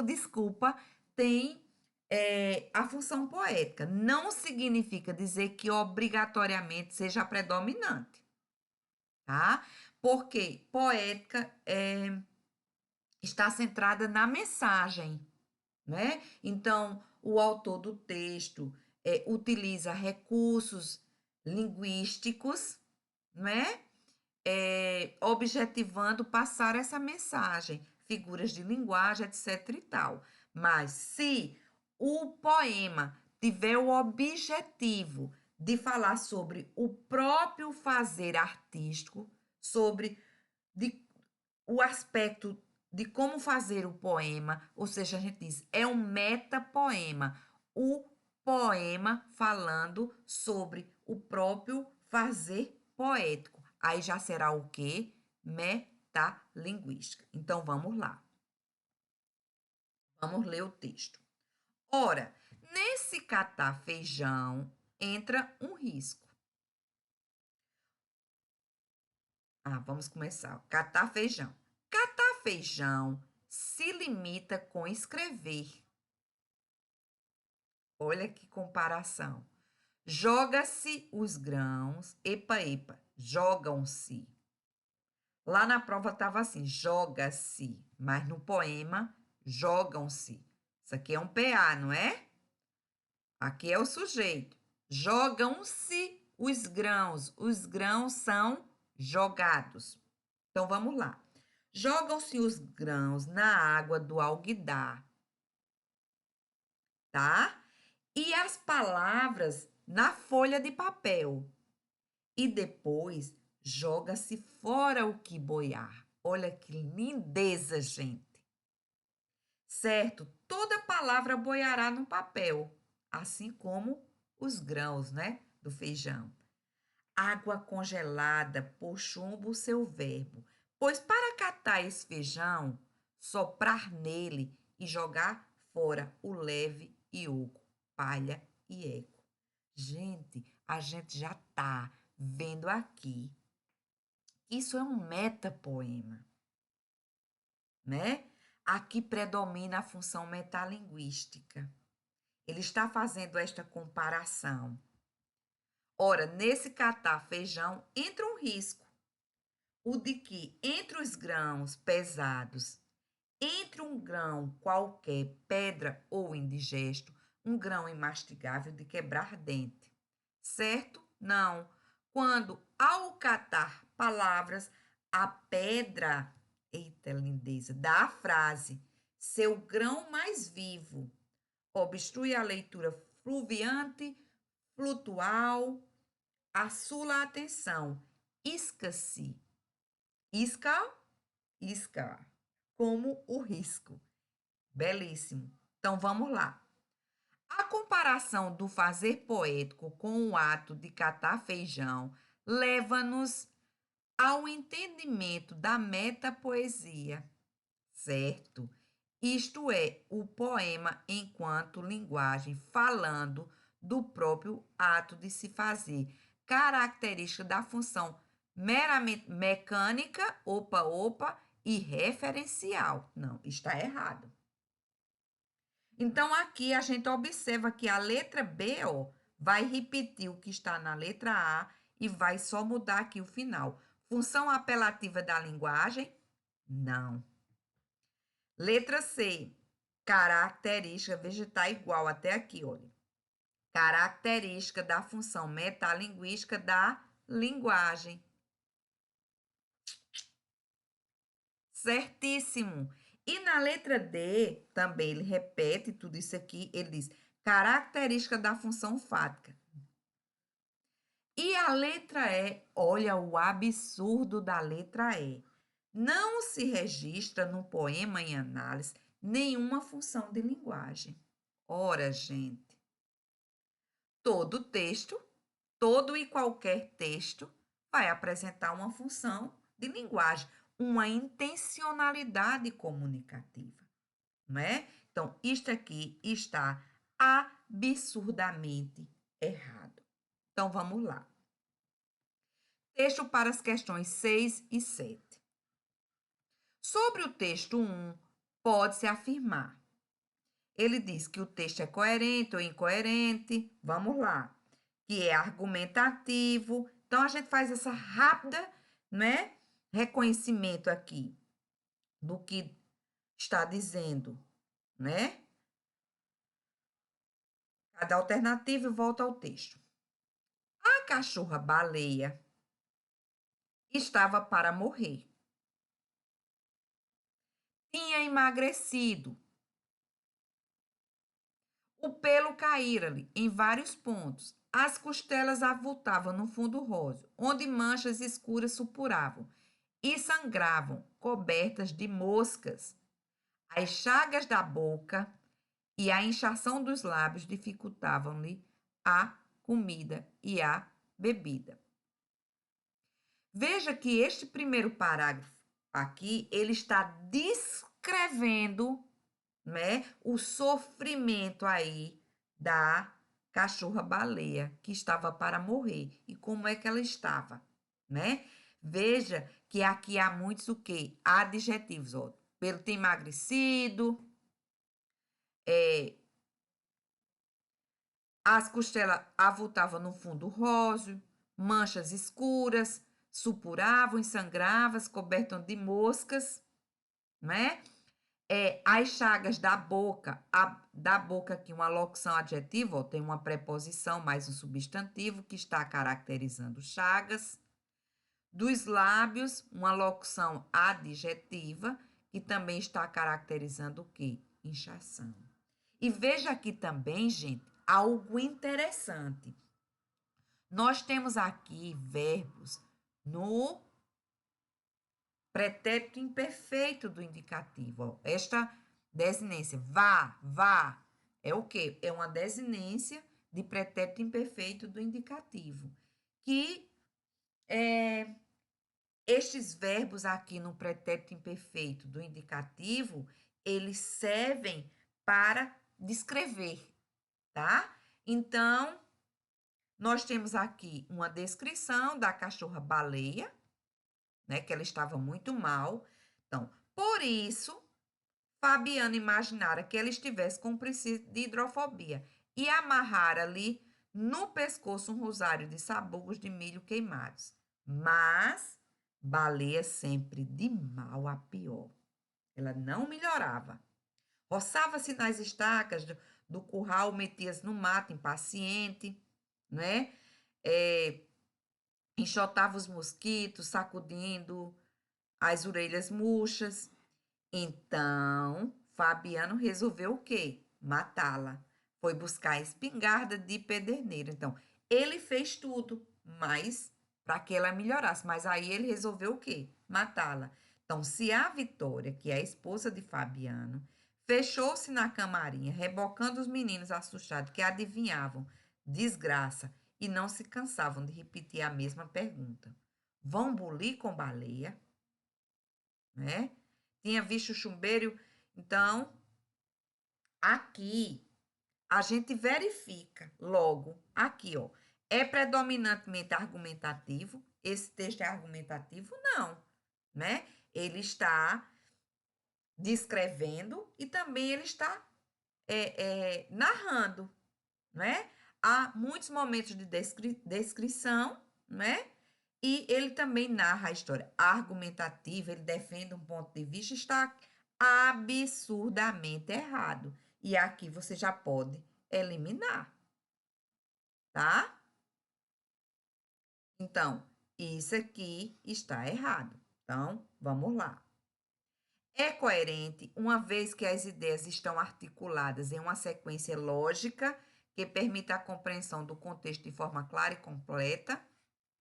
desculpa, tem a função poética. Não significa dizer que obrigatoriamente seja predominante, tá? Porque poética está centrada na mensagem, né? Então, o autor do texto utiliza recursos linguísticos, né? Objetivando passar essa mensagem, figuras de linguagem, etc e tal. Mas se o poema tiver o objetivo de falar sobre o próprio fazer artístico, sobre de, o aspecto de como fazer o poema, ou seja, a gente diz, é um metapoema, o poema falando sobre o próprio fazer poético. Aí já será o quê? Metalinguística. Então, vamos lá. Vamos ler o texto. Ora, nesse catar feijão entra um risco. Vamos começar. Catar feijão. Catar feijão se limita com escrever. Olha que comparação. Joga-se os grãos. Epa, epa. Jogam-se. Lá na prova estava assim, joga-se, mas no poema, jogam-se. Isso aqui é um PA, não é? Aqui é o sujeito. Jogam-se os grãos são jogados. Então, vamos lá. Jogam-se os grãos na água do alguidar, tá? E as palavras na folha de papel. E depois joga-se fora o que boiar. Olha que lindeza, gente. Certo? Toda palavra boiará no papel, assim como os grãos, né, do feijão. Água congelada, por chumbo o seu verbo. Pois para catar esse feijão, soprar nele e jogar fora o leve e oco, palha e eco. Gente, a gente já tá vendo aqui. Isso é um metapoema, né? Aqui predomina a função metalinguística. Ele está fazendo esta comparação. Ora, nesse catar feijão entra um risco, o de que entre os grãos pesados Entre um grão qualquer, pedra ou indigesto, um grão imastigável de quebrar dente. Certo? Não. Quando, ao catar palavras, a pedra, eita lindeza, da frase, seu grão mais vivo, obstrui a leitura fluviante, flutual, assula a atenção, isca-se, isca, isca, como o risco. Belíssimo. Então, vamos lá. A comparação do fazer poético com o ato de catar feijão leva-nos ao entendimento da metapoesia, certo? Isto é, o poema enquanto linguagem, falando do próprio ato de se fazer, característica da função meramente mecânica, opa, e referencial. Não, está errado. Então, aqui a gente observa que a letra B, ó, vai repetir o que está na letra A e vai só mudar aqui o final. Função apelativa da linguagem? Não. Letra C, característica, vegetar igual até aqui, olha. Característica da função metalinguística da linguagem. Certíssimo. E na letra D, também ele repete tudo isso aqui, ele diz característica da função fática. E a letra E, olha o absurdo da letra E. Não se registra no poema em análise nenhuma função de linguagem. Ora, gente, todo texto, todo e qualquer texto vai apresentar uma função de linguagem, uma intencionalidade comunicativa, não é? Então, isto aqui está absurdamente errado. Então, vamos lá. Texto para as questões 6 e 7. Sobre o texto 1, pode-se afirmar. Ele diz que o texto é coerente ou incoerente. Vamos lá. Que é argumentativo. Então, a gente faz essa rápida, né, reconhecimento aqui do que está dizendo, né? Cada alternativa e volta ao texto. A cachorra-baleia estava para morrer. Tinha emagrecido. O pelo caíra-lhe em vários pontos. As costelas avultavam no fundo rosa, onde manchas escuras supuravam e sangravam, cobertas de moscas. As chagas da boca e a inchação dos lábios dificultavam-lhe a comida e a bebida. Veja que este primeiro parágrafo aqui, ele está descrevendo, né, o sofrimento aí da cachorra-baleia que estava para morrer e como é que ela estava, né? Veja que aqui há muitos o quê? Adjetivos, ó. Pelo ter emagrecido, as costelas avultavam no fundo róseo, manchas escuras, supuravam e sangravam, cobertas de moscas, né? As chagas da boca aqui, uma locução adjetiva, ó, tem uma preposição mais um substantivo que está caracterizando chagas. Dos lábios, uma locução adjetiva que também está caracterizando o quê? Inchação. E veja aqui também, gente, algo interessante. Nós temos aqui verbos no pretérito imperfeito do indicativo. Ó. Esta desinência, vá, é o quê? É uma desinência de pretérito imperfeito do indicativo. Que estes verbos aqui no pretérito imperfeito do indicativo, eles servem para descrever, tá? Então, nós temos aqui uma descrição da cachorra-baleia, né, que ela estava muito mal. Então, por isso, Fabiana imaginara que ela estivesse com um princípio de hidrofobia e amarrara ali no pescoço um rosário de sabugos de milho queimados. Mas, baleia sempre de mal a pior. Ela não melhorava. Roçava-se nas estacas do curral, metia-se no mato, impaciente, né? É, enxotava os mosquitos, sacudindo as orelhas murchas. Então, Fabiano resolveu o quê? Matá-la. Foi buscar a espingarda de Pederneira. Então, ele fez tudo, mas para que ela melhorasse. Mas aí ele resolveu o quê? Matá-la. Então, se a Vitória, que é a esposa de Fabiano, fechou-se na camarinha, rebocando os meninos assustados que adivinhavam desgraça e não se cansavam de repetir a mesma pergunta. Vão bulir com baleia? Né? Tinha visto o chumbeiro. Então, aqui a gente verifica logo aqui, ó. É predominantemente argumentativo? Esse texto é argumentativo? Não, né? Ele está descrevendo e também ele está narrando, né? Há muitos momentos de descrição, né? E ele também narra a história argumentativa, ele defende um ponto de vista, está absurdamente errado. E aqui você já pode eliminar, tá? Então, isso aqui está errado. Então, vamos lá. É coerente, uma vez que as ideias estão articuladas em uma sequência lógica que permita a compreensão do contexto de forma clara e completa,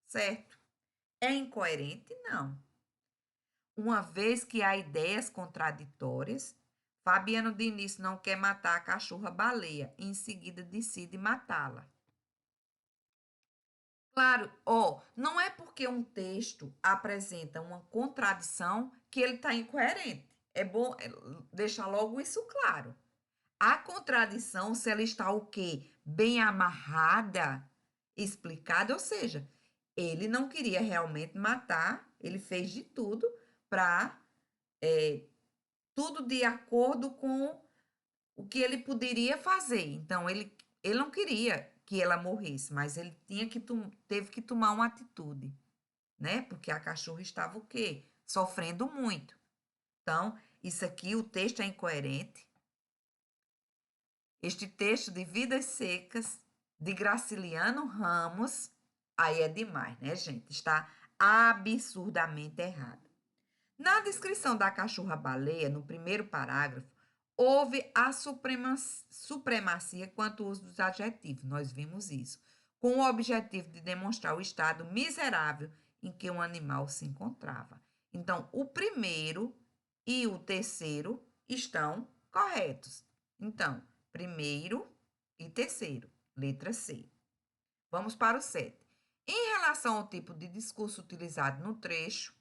certo? É incoerente? Não. Uma vez que há ideias contraditórias, Fabiano Diniz não quer matar a cachorra-baleia, em seguida decide matá-la. Claro, não é porque um texto apresenta uma contradição que ele está incoerente. É bom deixar logo isso claro. A contradição, se ela está o quê? Bem amarrada, explicada, ou seja, ele não queria realmente matar, ele fez de tudo para tudo de acordo com o que ele poderia fazer. Então, ele não queria que ela morresse, mas ele teve que tomar uma atitude, né? Porque a cachorra estava o quê? Sofrendo muito. Então, isso aqui, o texto é incoerente. Este texto de Vidas Secas, de Graciliano Ramos, aí é demais, né, gente? Está absurdamente errado. Na descrição da cachorra-baleia, no primeiro parágrafo, houve a supremacia quanto ao uso dos adjetivos. Nós vimos isso, com o objetivo de demonstrar o estado miserável em que o animal se encontrava. Então, o primeiro e o terceiro estão corretos. Então, primeiro e terceiro, letra C. Vamos para o 7. Em relação ao tipo de discurso utilizado no trecho,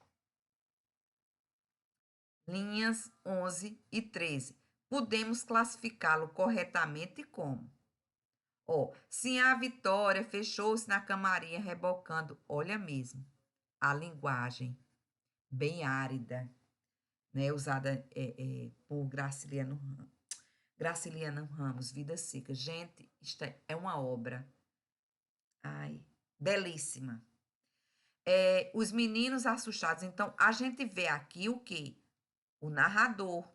linhas 11 e 13. Podemos classificá-lo corretamente como: se a Vitória fechou-se na camarinha rebocando, olha mesmo, a linguagem bem árida, né, usada por Graciliano Ramos, Vida Seca. Gente, isto é uma obra, belíssima. Os meninos assustados. Então, a gente vê aqui o quê? O narrador,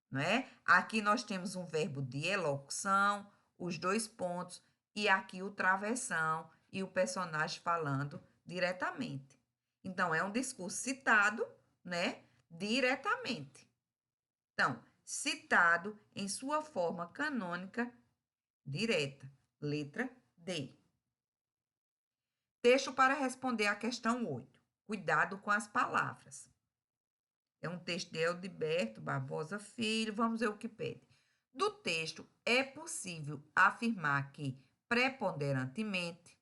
não é? Aqui nós temos um verbo de elocução, os dois pontos, e aqui o travessão e o personagem falando diretamente. Então, é um discurso citado, né? Diretamente. Então, citado em sua forma canônica direta. Letra D. Texto para responder à questão 8. Cuidado com as palavras. É um texto de Eudilberto Barbosa Filho. Vamos ver o que pede. Do texto, é possível afirmar que, preponderantemente,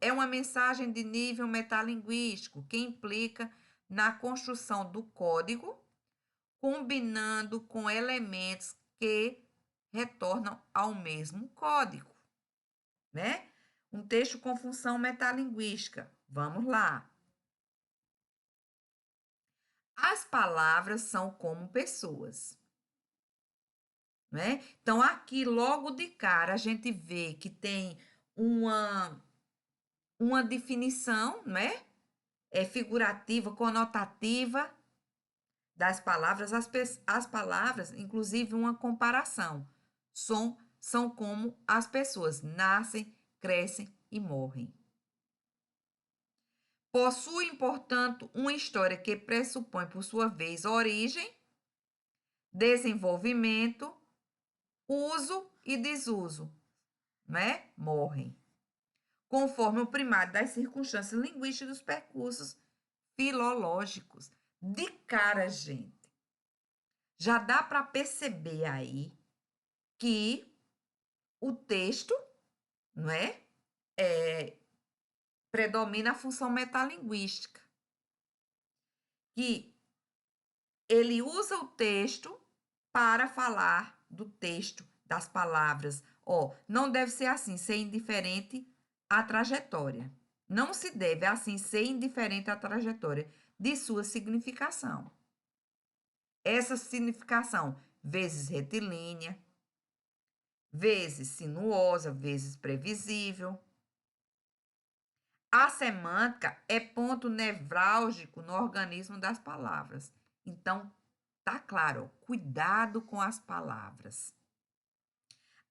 é uma mensagem de nível metalinguístico que implica na construção do código, combinando com elementos que retornam ao mesmo código, né? Um texto com função metalinguística. Vamos lá. As palavras são como pessoas, né? Então, aqui, logo de cara, a gente vê que tem uma definição, né? Figurativa, conotativa, das palavras, as palavras, inclusive uma comparação, são como as pessoas nascem, crescem e morrem. Possuem, portanto, uma história que pressupõe, por sua vez, origem, desenvolvimento, uso e desuso, né? Morrem. Conforme o primário das circunstâncias linguísticas dos percursos filológicos. De cara, gente, já dá para perceber aí que o texto, não é? Predomina a função metalinguística, que ele usa o texto para falar do texto, das palavras. Ó, não deve ser assim, ser indiferente à trajetória. Não se deve, assim, ser indiferente à trajetória de sua significação. Essa significação, vezes retilínea, vezes sinuosa, vezes previsível. A semântica é ponto nevrálgico no organismo das palavras. Então, tá claro, ó, cuidado com as palavras.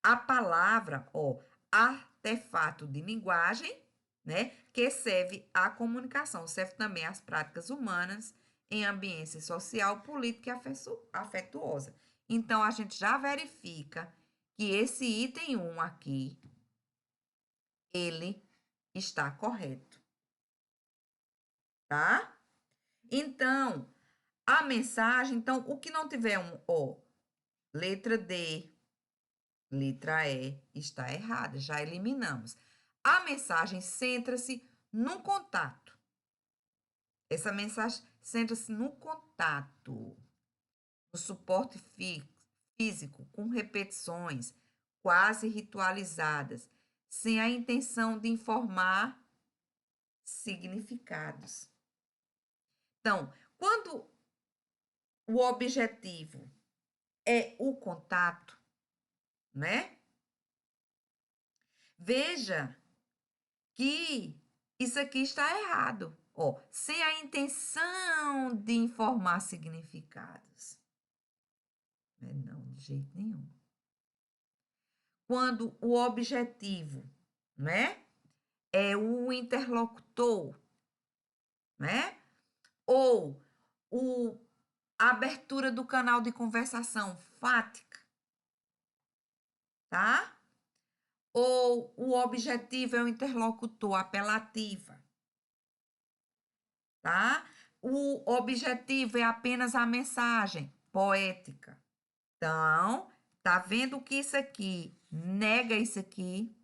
A palavra, ó, artefato de linguagem, né, que serve à comunicação, serve também às práticas humanas em ambiência social, política e afetuosa. Então, a gente já verifica que esse item 1 aqui, ele está correto, tá? Então, a mensagem, então, o que não tiver um O, letra D, letra E, está errada, já eliminamos. A mensagem centra-se no contato. Essa mensagem centra-se no contato, no suporte físico, com repetições quase ritualizadas, sem a intenção de informar significados. Então, quando o objetivo é o contato, né? Veja que isso aqui está errado. Ó, sem a intenção de informar significados. Não, de jeito nenhum. Quando o objetivo, né, é o interlocutor, né? Ou a abertura do canal de conversação fática, tá? Ou o objetivo é o interlocutor apelativa, tá? O objetivo é apenas a mensagem poética. Então, tá vendo que isso aqui nega isso aqui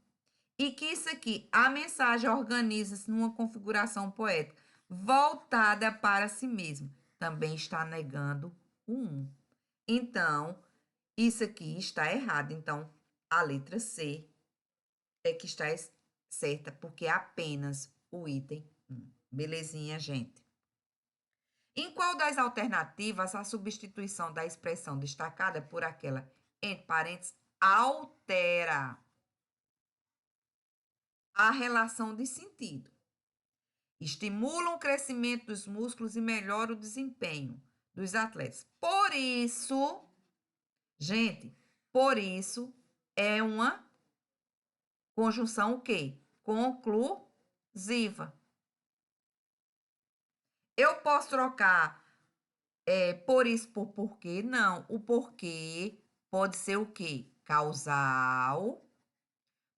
e que isso aqui, a mensagem organiza-se numa configuração poética voltada para si mesmo. Também está negando o 1. Então, isso aqui está errado. Então, a letra C é que está certa, porque é apenas o item 1. Belezinha, gente? Em qual das alternativas a substituição da expressão destacada por aquela entre parênteses altera a relação de sentido? Estimula o crescimento dos músculos e melhora o desempenho dos atletas. Por isso, gente, por isso é uma conjunção o quê? Conclusiva. Eu posso trocar por isso por porquê? Não. O porquê pode ser o quê? Causal,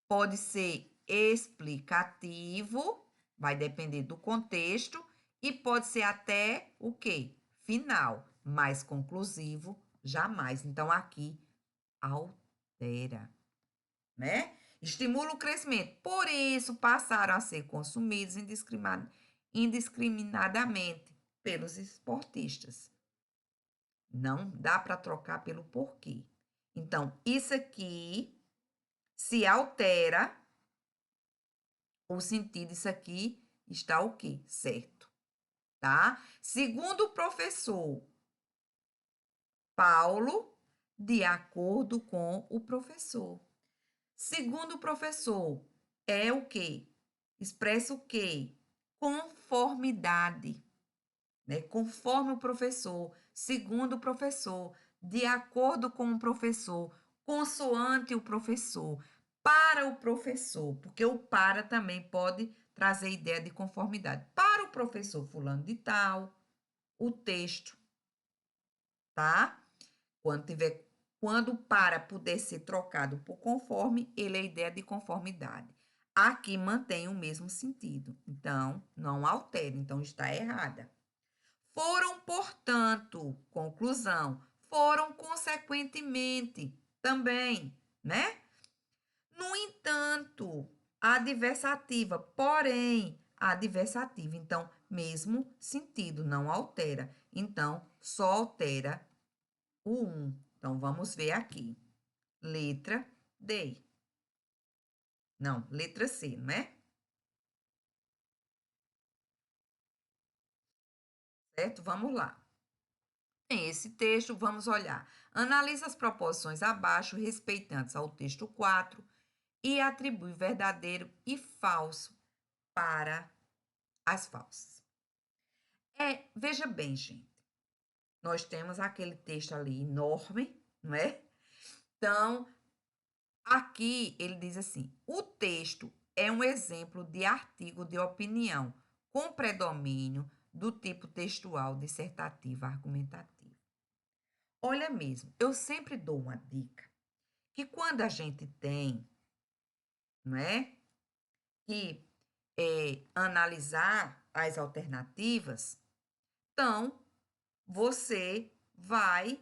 pode ser explicativo, vai depender do contexto, e pode ser até o quê? Final, mas conclusivo, jamais. Então, aqui, altera, né? Estimula o crescimento. Por isso, passaram a ser consumidos indiscriminadamente pelos esportistas. Não dá para trocar pelo porquê. Então, isso aqui se altera o sentido, isso aqui está o quê? Certo, tá? Segundo o professor Paulo, de acordo com o professor. Segundo o professor, é o quê? Expressa o quê? Conformidade, né? Conforme o professor. segundo o professor, de acordo com o professor, consoante o professor, para o professor, porque o para também pode trazer ideia de conformidade. Para o professor fulano de tal, o texto, tá? Quando para puder ser trocado por conforme, ele é ideia de conformidade. Aqui mantém o mesmo sentido, então não altere, então está errada. Foram, portanto, conclusão, foram consequentemente também, né? No entanto, adversativa, porém, adversativa, então, mesmo sentido, não altera. Então, só altera o 1. Então, vamos ver aqui. Letra D. Não, letra C, não é? Certo? Vamos lá. Tem esse texto, vamos olhar. Analisa as proposições abaixo, respeitantes ao texto 4, e atribui verdadeiro e falso para as falsas. Veja bem, gente. Nós temos aquele texto ali enorme, não é? Então, aqui ele diz assim: o texto é um exemplo de artigo de opinião com predomínio do tipo textual dissertativo argumentativo. Olha mesmo, eu sempre dou uma dica que quando a gente tem, não é, que analisar as alternativas, então você vai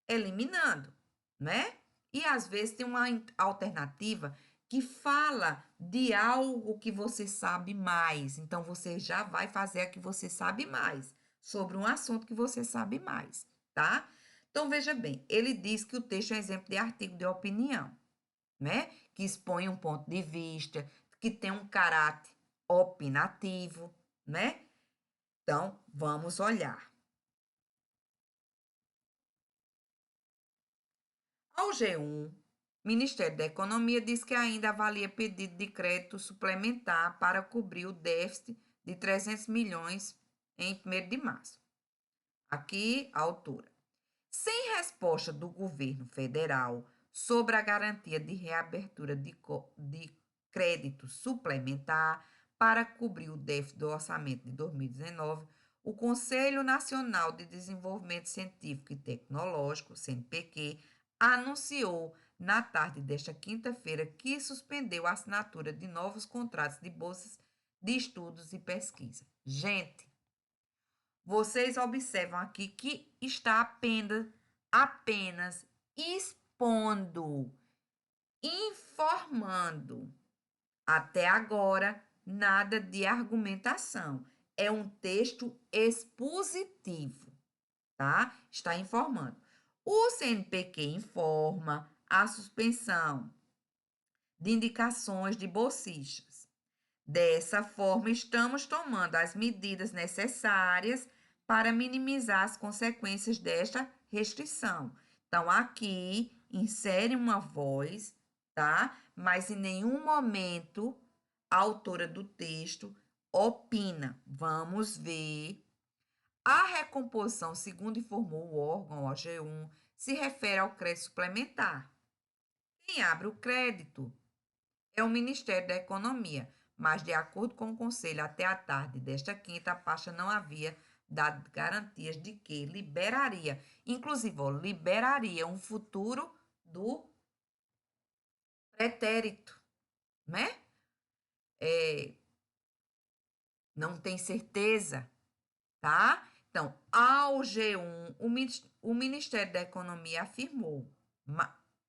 eliminando, né? E às vezes tem uma alternativa que fala de algo que você sabe mais. Então você já vai fazer a que você sabe mais, sobre um assunto que você sabe mais, tá? Então veja bem, ele diz que o texto é um exemplo de artigo de opinião, né? Que expõe um ponto de vista, que tem um caráter opinativo, né? Então, vamos olhar. Ao G1, Ministério da Economia diz que ainda avalia pedido de crédito suplementar para cobrir o déficit de 300 milhões em 1º de março. Aqui, a autora. Sem resposta do governo federal sobre a garantia de reabertura de crédito suplementar para cobrir o déficit do orçamento de 2019, o Conselho Nacional de Desenvolvimento Científico e Tecnológico, CNPq, anunciou na tarde desta quinta-feira que suspendeu a assinatura de novos contratos de bolsas de estudos e pesquisa. Gente, vocês observam aqui que está apenas expondo, informando. Até agora, nada de argumentação. É um texto expositivo, tá? Está informando. O CNPq informa a suspensão de indicações de bolsistas. Dessa forma, estamos tomando as medidas necessárias para minimizar as consequências desta restrição. Então, aqui, insere uma voz, tá? Mas em nenhum momento a autora do texto opina. Vamos ver. A recomposição, segundo informou o órgão OG1, se refere ao crédito suplementar. Quem abre o crédito é o Ministério da Economia, mas, de acordo com o Conselho, até a tarde desta quinta, a pasta não havia dado garantias de que liberaria, inclusive, ó, liberaria um futuro do pretérito, né? Não tem certeza, tá? Então, ao G1, o Ministério da Economia afirmou,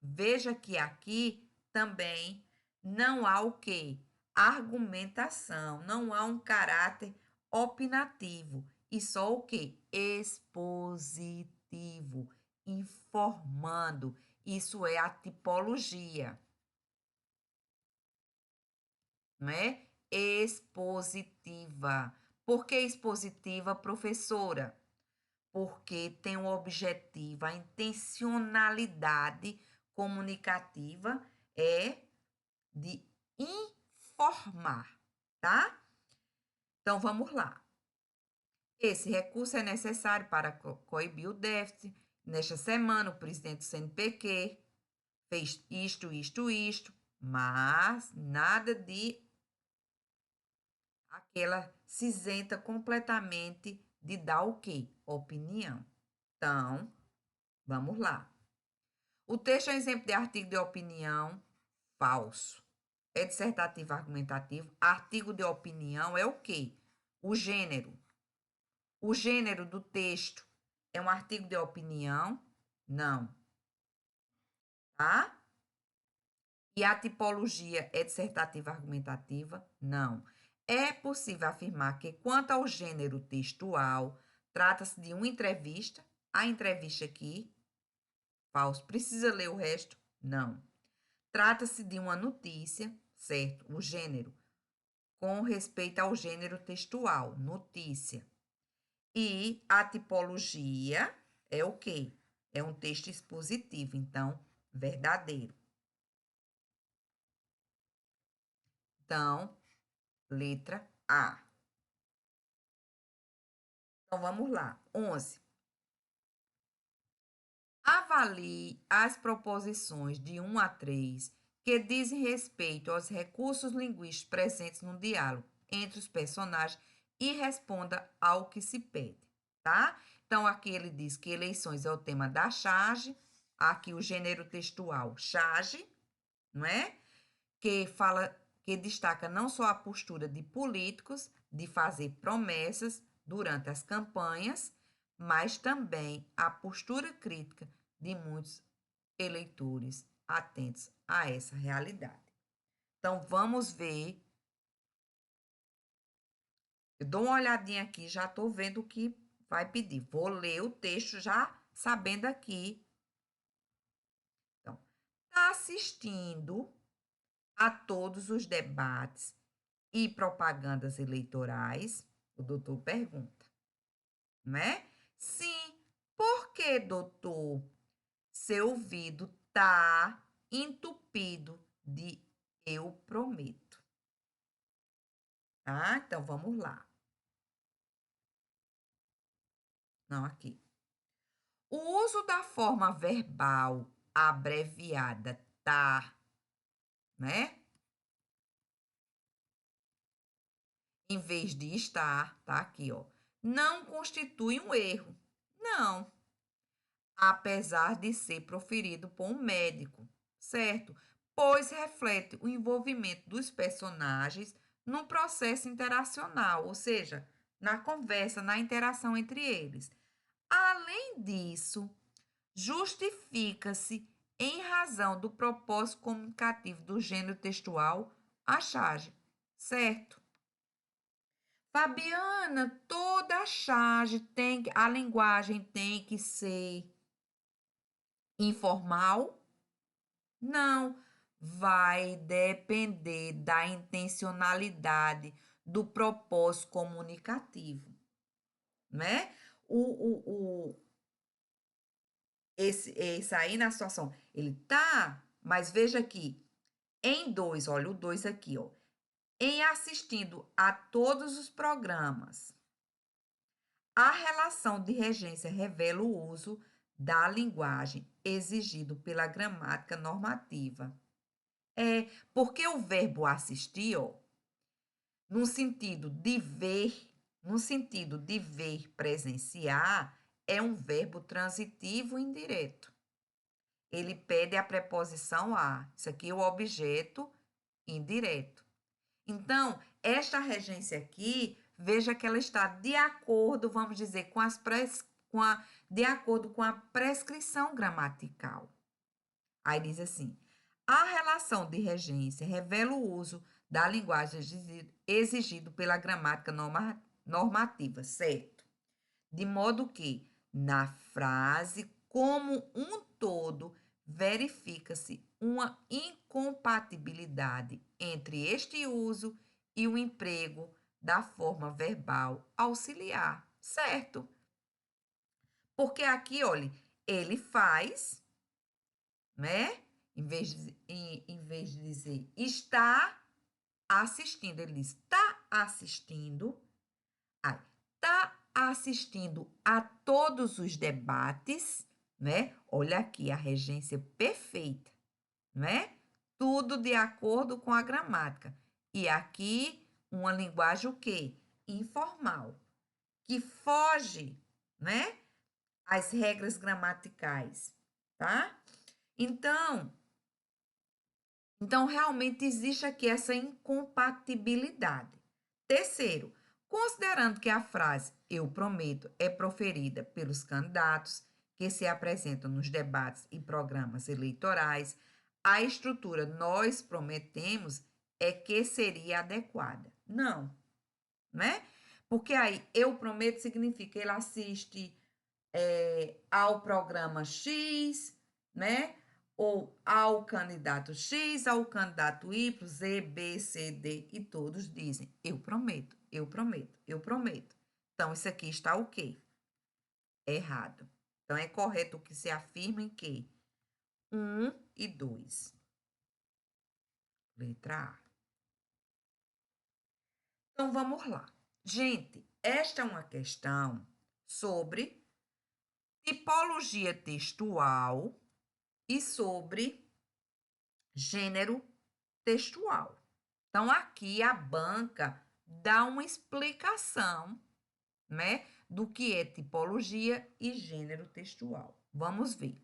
veja que aqui também não há o quê? Argumentação, não há um caráter opinativo, e só o quê? Expositivo, informando. Isso é a tipologia, não é? Expositiva. Por que expositiva, professora? Porque tem o objetivo, a intencionalidade comunicativa é de informar, tá? Então, vamos lá. Esse recurso é necessário para coibir o déficit. Nesta semana, o presidente do CNPq fez isto, mas nada de aquela se isenta completamente de dar o quê? Opinião. Então, vamos lá. O texto é um exemplo de artigo de opinião falso. É dissertativo argumentativo. Artigo de opinião é o quê? O gênero. O gênero do texto é um artigo de opinião? Não. Tá? E a tipologia é dissertativa argumentativa? Não. É possível afirmar que, quanto ao gênero textual, trata-se de uma entrevista. A entrevista aqui, falso. Precisa ler o resto? Não. Trata-se de uma notícia, certo? O gênero, com respeito ao gênero textual, notícia. E a tipologia é o quê? É um texto expositivo, então, verdadeiro. Então, letra A. Então, vamos lá. 11. Avalie as proposições de 1 a 3 que dizem respeito aos recursos linguísticos presentes no diálogo entre os personagens e responda ao que se pede, tá? Então, aqui ele diz que eleições é o tema da charge, aqui o gênero textual charge, não é? Que destaca não só a postura de políticos de fazer promessas durante as campanhas, mas também a postura crítica de muitos eleitores atentos a essa realidade. Então, vamos ver. Eu dou uma olhadinha aqui, já estou vendo o que vai pedir. Vou ler o texto já sabendo aqui. Então, está assistindo a todos os debates e propagandas eleitorais? O doutor pergunta, né? Sim, por que, doutor? Seu ouvido tá entupido de eu prometo. Tá? Então vamos lá. Não, aqui. O uso da forma verbal abreviada tá, né? Em vez de estar, tá aqui, ó. Não constitui um erro. Não, apesar de ser proferido por um médico, certo? Pois reflete o envolvimento dos personagens no processo interacional, ou seja, na conversa, na interação entre eles. Além disso, justifica-se, em razão do propósito comunicativo do gênero textual, a charge, certo? Fabiana, toda a charge tem, a linguagem tem que ser informal? Não, vai depender da intencionalidade do propósito comunicativo, né? Esse aí na situação, ele tá, mas veja aqui, em dois, olha o dois aqui, ó. Em assistindo a todos os programas, a relação de regência revela o uso da linguagem exigido pela gramática normativa. É porque o verbo assistir, ó, no sentido de ver, presenciar, é um verbo transitivo indireto. Ele pede a preposição a. Isso aqui é o objeto indireto. Então, esta regência aqui, veja que ela está de acordo, vamos dizer, de acordo com a prescrição gramatical. Aí diz assim: a relação de regência revela o uso da linguagem exigido pela gramática normativa, certo? De modo que, na frase como um todo, verifica-se uma incompatibilidade entre este uso e o emprego da forma verbal auxiliar, certo? Porque aqui, olha, ele faz, né? Em vez de dizer está assistindo, ele diz está assistindo. Aí, está assistindo a todos os debates, né? Olha aqui a regência perfeita, né? Tudo de acordo com a gramática. E aqui uma linguagem o quê? Informal, que foge, né? Às regras gramaticais, tá? Então, realmente existe aqui essa incompatibilidade. Terceiro, considerando que a frase eu prometo é proferida pelos candidatos que se apresentam nos debates e programas eleitorais, a estrutura nós prometemos é que seria adequada. Não, né? Porque aí eu prometo significa ele assiste ao programa X, né? Ou ao candidato X, ao candidato Y, Z, B, C, D, e todos dizem: eu prometo, eu prometo, eu prometo. Então, isso aqui está o quê? Errado. Então, é correto o que se afirma em que 1 e 2. Letra A. Então, vamos lá. Gente, esta é uma questão sobre tipologia textual e sobre gênero textual. Então, aqui a banca dá uma explicação, né, do que é tipologia e gênero textual. Vamos ver.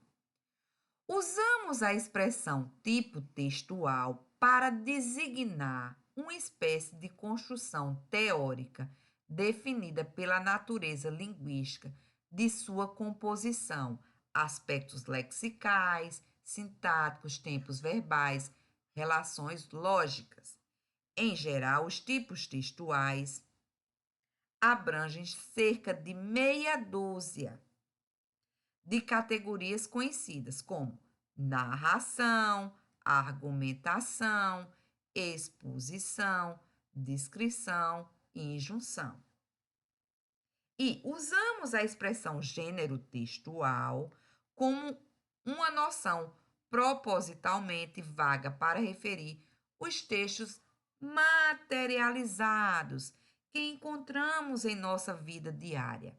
Usamos a expressão tipo textual para designar uma espécie de construção teórica definida pela natureza linguística de sua composição, aspectos lexicais, sintáticos, tempos verbais, relações lógicas. Em geral, os tipos textuais abrangem cerca de meia dúzia de categorias conhecidas como narração, argumentação, exposição, descrição e injunção. E usamos a expressão gênero textual como uma noção propositalmente vaga para referir os textos materializados que encontramos em nossa vida diária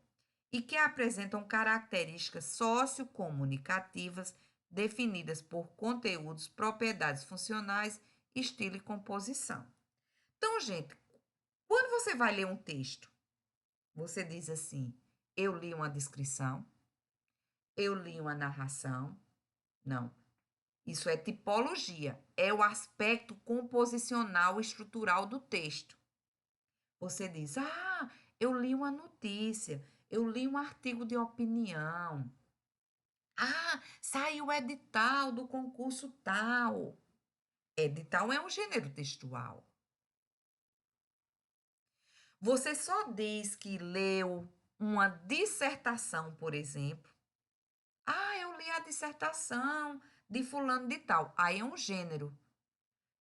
e que apresentam características sociocomunicativas definidas por conteúdos, propriedades funcionais, estilo e composição. Então, gente, quando você vai ler um texto, você diz assim: eu li uma descrição, eu li uma narração. Não. Isso é tipologia, é o aspecto composicional estrutural do texto. Você diz: ah, eu li uma notícia, eu li um artigo de opinião. Ah, saiu o edital do concurso tal. Edital é um gênero textual. Você só diz que leu uma dissertação, por exemplo. Ah, eu li a dissertação de fulano de tal. Aí é um gênero,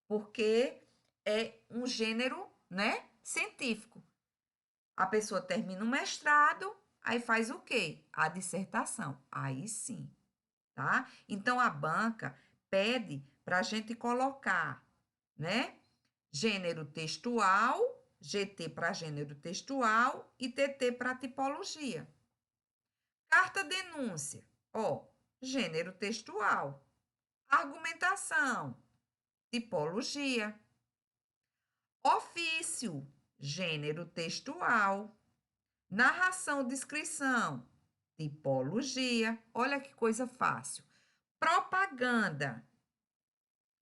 porque é um gênero, né, científico. A pessoa termina o mestrado, aí faz o quê? A dissertação. Aí sim, tá? Então, a banca pede para a gente colocar, né, gênero textual, GT para gênero textual e TT para tipologia. Carta denúncia, ó, gênero textual. Argumentação, tipologia. Ofício, gênero textual. Narração, descrição, tipologia. Olha que coisa fácil. Propaganda,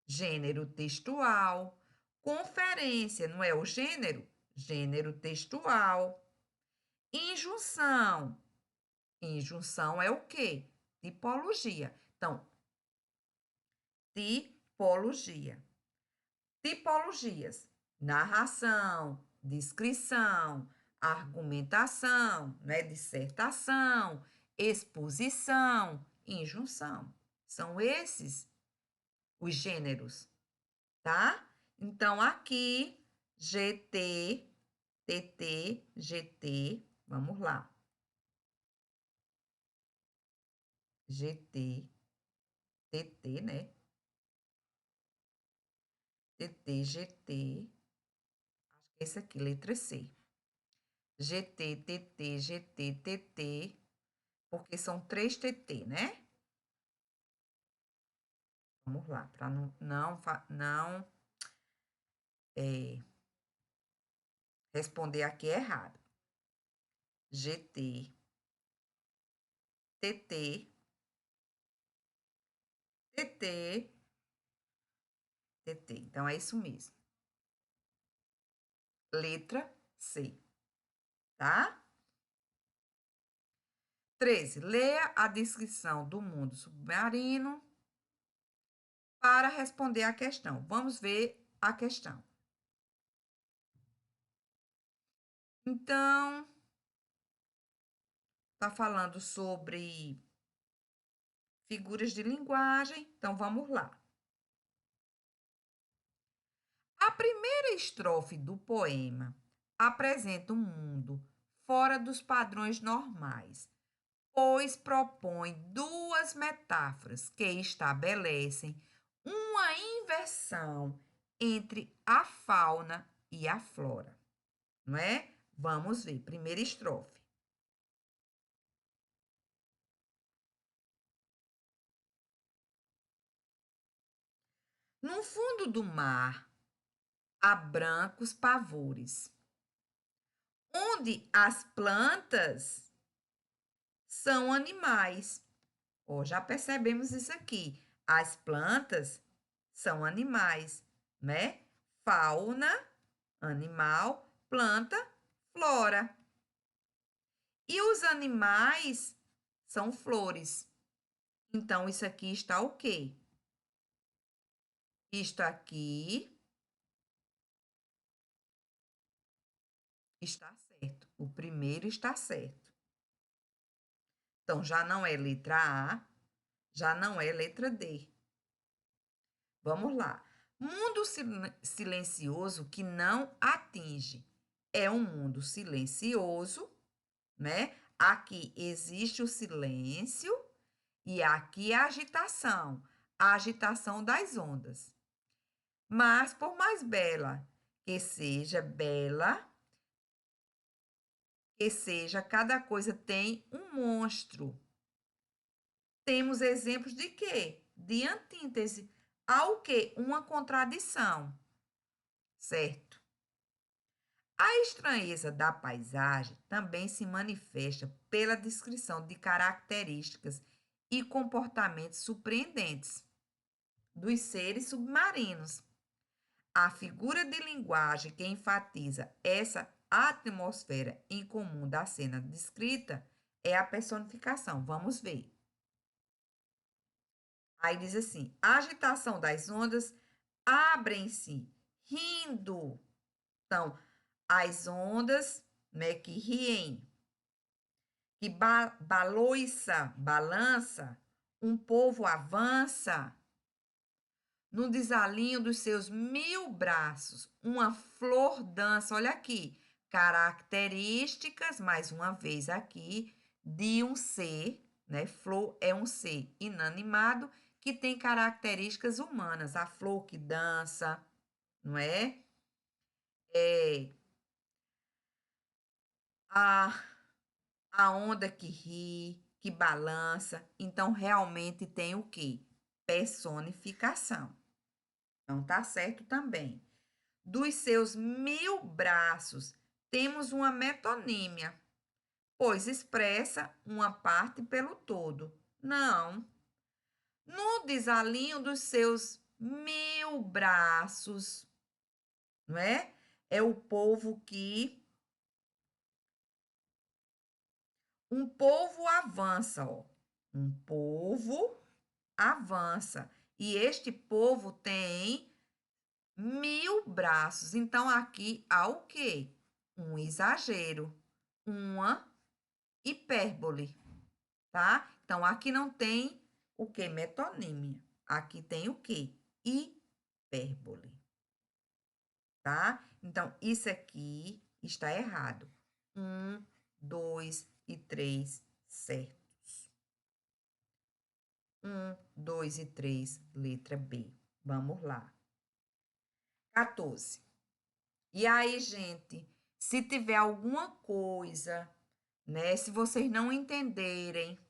gênero textual. Conferência, não é o gênero? Gênero textual. Injunção. Injunção é o quê? Tipologia. Então, tipologia. Tipologias: narração, descrição, argumentação, né? Dissertação, exposição, injunção. São esses os gêneros, tá? Então, aqui, GT, TT, GT, vamos lá. GT, TT, né? TT, GT. Acho que é esse aqui, letra C. GT, TT, GT, TT, porque são 3 TT, né? Vamos lá, para não responder aqui errado. GT, TT, TT, TT. Então, é isso mesmo. Letra C, tá? 13. Leia a descrição do mundo submarino para responder a questão. Vamos ver a questão. Então, está falando sobre figuras de linguagem. Então, vamos lá. A primeira estrofe do poema apresenta um mundo fora dos padrões normais, pois propõe duas metáforas que estabelecem uma inversão entre a fauna e a flora, não é? Vamos ver, primeira estrofe. No fundo do mar há brancos pavores, onde as plantas são animais. Oh, já percebemos isso aqui. As plantas são animais, né? Fauna, animal, planta, flora. E os animais são flores. Então, isso aqui está o quê? Isto aqui está certo. O primeiro está certo. Então, já não é letra A, já não é letra D. Vamos lá. Mundo silencioso que não atinge. É um mundo silencioso, né? Aqui existe o silêncio e aqui a agitação das ondas. Mas, por mais bela, que seja, cada coisa tem um monstro. Temos exemplos de quê? De antítese. Ao quê? Uma contradição, certo? A estranheza da paisagem também se manifesta pela descrição de características e comportamentos surpreendentes dos seres submarinos. A figura de linguagem que enfatiza essa atmosfera em comum da cena descrita é a personificação. Vamos ver. Aí diz assim: a agitação das ondas abrem-se rindo. Então, as ondas, né, que riem, que balança, um povo avança no desalinho dos seus 1000 braços, uma flor dança. Olha aqui, características, mais uma vez aqui, de um ser, né? Flor é um ser inanimado que tem características humanas. A flor que dança, não é? É a, a onda que ri, que balança. Então, realmente tem o quê? Personificação. Então, tá certo também. Dos seus 1000 braços, temos uma metonímia, pois expressa uma parte pelo todo. Não. No desalinho dos seus 1000 braços, não é? É o povo que. Um povo avança, ó. Um povo avança. E este povo tem 1000 braços. Então, aqui há o quê? Um exagero, uma hipérbole, tá? Então, aqui não tem o quê? Metonímia. Aqui tem o quê? Hipérbole, tá? Então, isso aqui está errado. 1, 2 e 3, certos. 1, 2 e 3, letra B. Vamos lá. 14. E aí, gente, Se tiver alguma coisa, né? Se vocês não entenderem,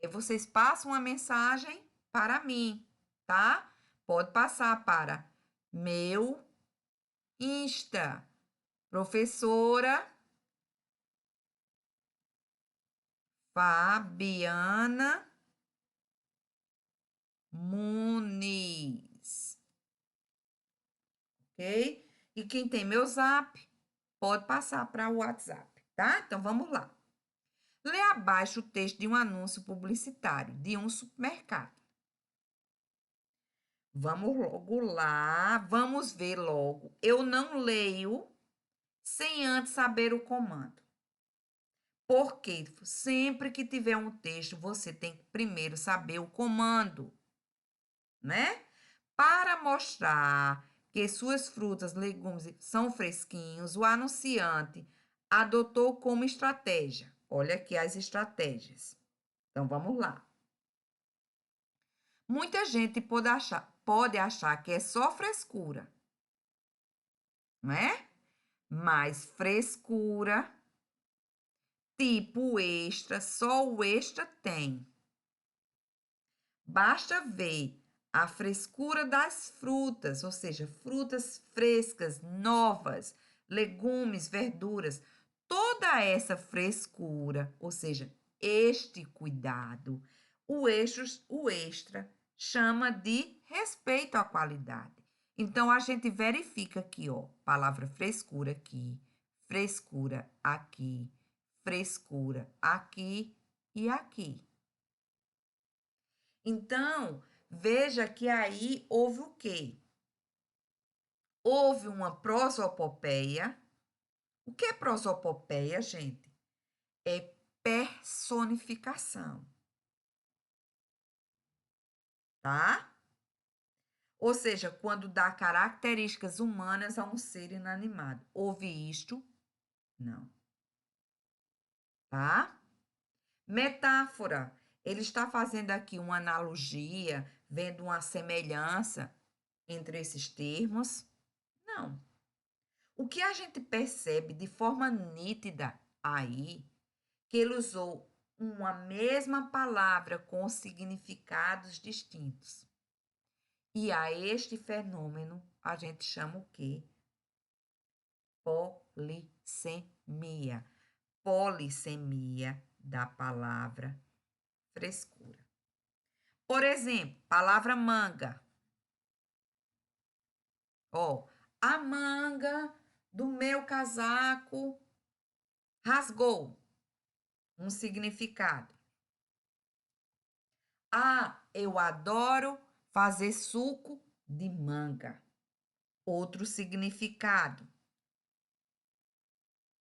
vocês passam uma mensagem para mim, tá? Pode passar para meu Insta, professora Fabiana Muniz, ok? E quem tem meu zap, pode passar para o WhatsApp, tá? Então, vamos lá. Lê abaixo o texto de um anúncio publicitário de um supermercado. Vamos logo lá, vamos ver logo. Eu não leio sem antes saber o comando. Porque sempre que tiver um texto, você tem que primeiro saber o comando, né? Para mostrar que suas frutas, legumes são fresquinhos, o anunciante adotou como estratégia. Olha aqui as estratégias. Então, vamos lá. Muita gente pode achar que é só frescura, não é? Mas frescura, tipo extra, só o extra tem. Basta ver a frescura das frutas, ou seja, frutas frescas, novas, legumes, verduras, toda essa frescura, ou seja, este cuidado, o extra chama de respeito à qualidade. Então, a gente verifica aqui, ó, palavra frescura aqui, frescura aqui e aqui. Então, veja que aí houve o quê? Houve uma prosopopeia. O que é prosopopeia, gente? É personificação, tá? Ou seja, quando dá características humanas a um ser inanimado. Houve isto? Não. Tá? Metáfora. Ele está fazendo aqui uma analogia, vendo uma semelhança entre esses termos? Não. O que a gente percebe de forma nítida aí, que ele usou uma mesma palavra com significados distintos. E a este fenômeno a gente chama o quê? Polissemia. Polissemia da palavra frescura. Por exemplo, palavra manga. Ó, a manga do meu casaco rasgou. Um significado. Ah, eu adoro fazer suco de manga. Outro significado,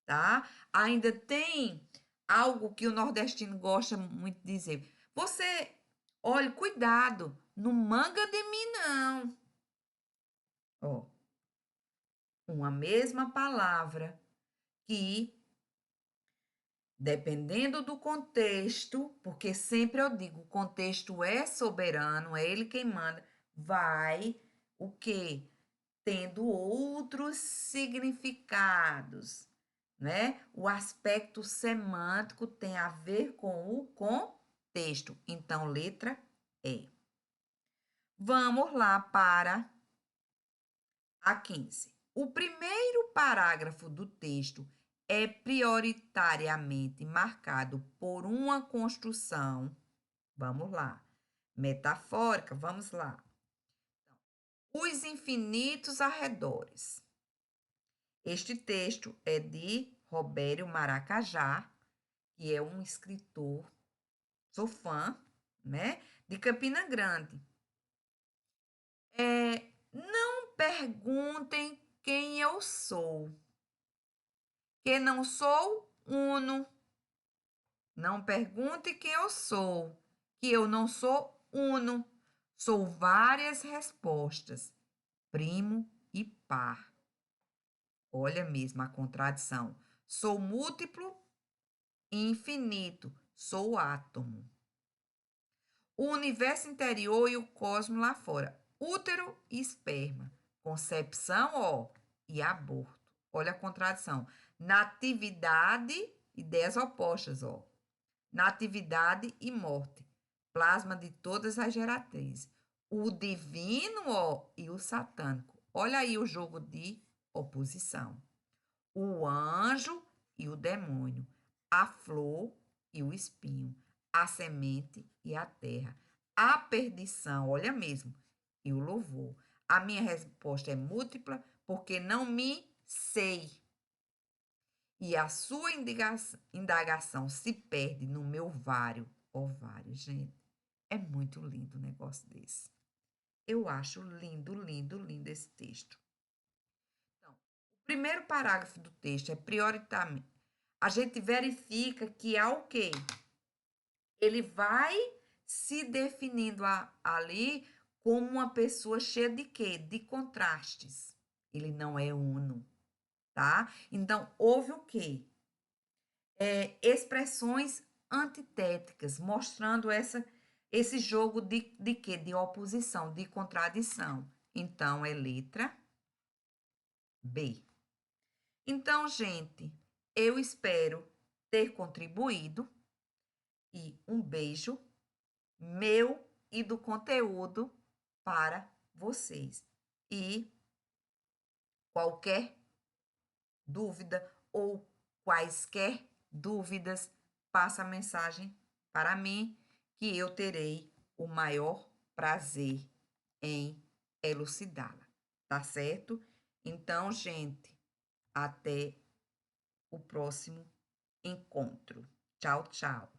tá? Ainda tem algo que o nordestino gosta muito de dizer. Você, olhe, cuidado, não manga de mim, não. Ó, uma mesma palavra que, dependendo do contexto, porque sempre eu digo, o contexto é soberano, é ele quem manda, vai o quê? Tendo outros significados, né? O aspecto semântico tem a ver com o contexto. Então, letra E. Vamos lá para a 15. O primeiro parágrafo do texto é prioritariamente marcado por uma construção, vamos lá, metafórica, vamos lá. Os infinitos arredores. Este texto é de Robério Maracajá, que é um escritor, sou fã, né, de Campina Grande. Não perguntem quem eu sou, que não sou uno. Não pergunte quem eu sou, que eu não sou uno. Sou várias respostas, primo e par. Olha mesmo a contradição. Sou múltiplo e infinito. Sou átomo. O universo interior e o cosmos lá fora. Útero e esperma. Concepção, ó, e aborto. Olha a contradição. Natividade, ideias opostas, ó. Natividade e morte. Plasma de todas as geratrizes. O divino, ó, e o satânico. Olha aí o jogo de oposição. O anjo e o demônio. A flor e o espinho. A semente e a terra. A perdição, olha mesmo, e o louvor. A minha resposta é múltipla porque não me sei. E a sua indagação se perde no meu ovário. Gente, é muito lindo um negócio desse. Eu acho lindo, lindo, lindo esse texto. Então, o primeiro parágrafo do texto é prioritariamente. A gente verifica que há o quê? Ele vai se definindo ali como uma pessoa cheia de quê? De contrastes. Ele não é uno, tá? Então, houve o quê? Expressões antitéticas, mostrando esse jogo de quê? De oposição, de contradição. Então, é letra B. Então, gente, eu espero ter contribuído e um beijo meu e do conteúdo para vocês. E qualquer dúvida ou quaisquer dúvidas, passa a mensagem para mim que eu terei o maior prazer em elucidá-la, tá certo? Então, gente, até o próximo encontro. Tchau, tchau.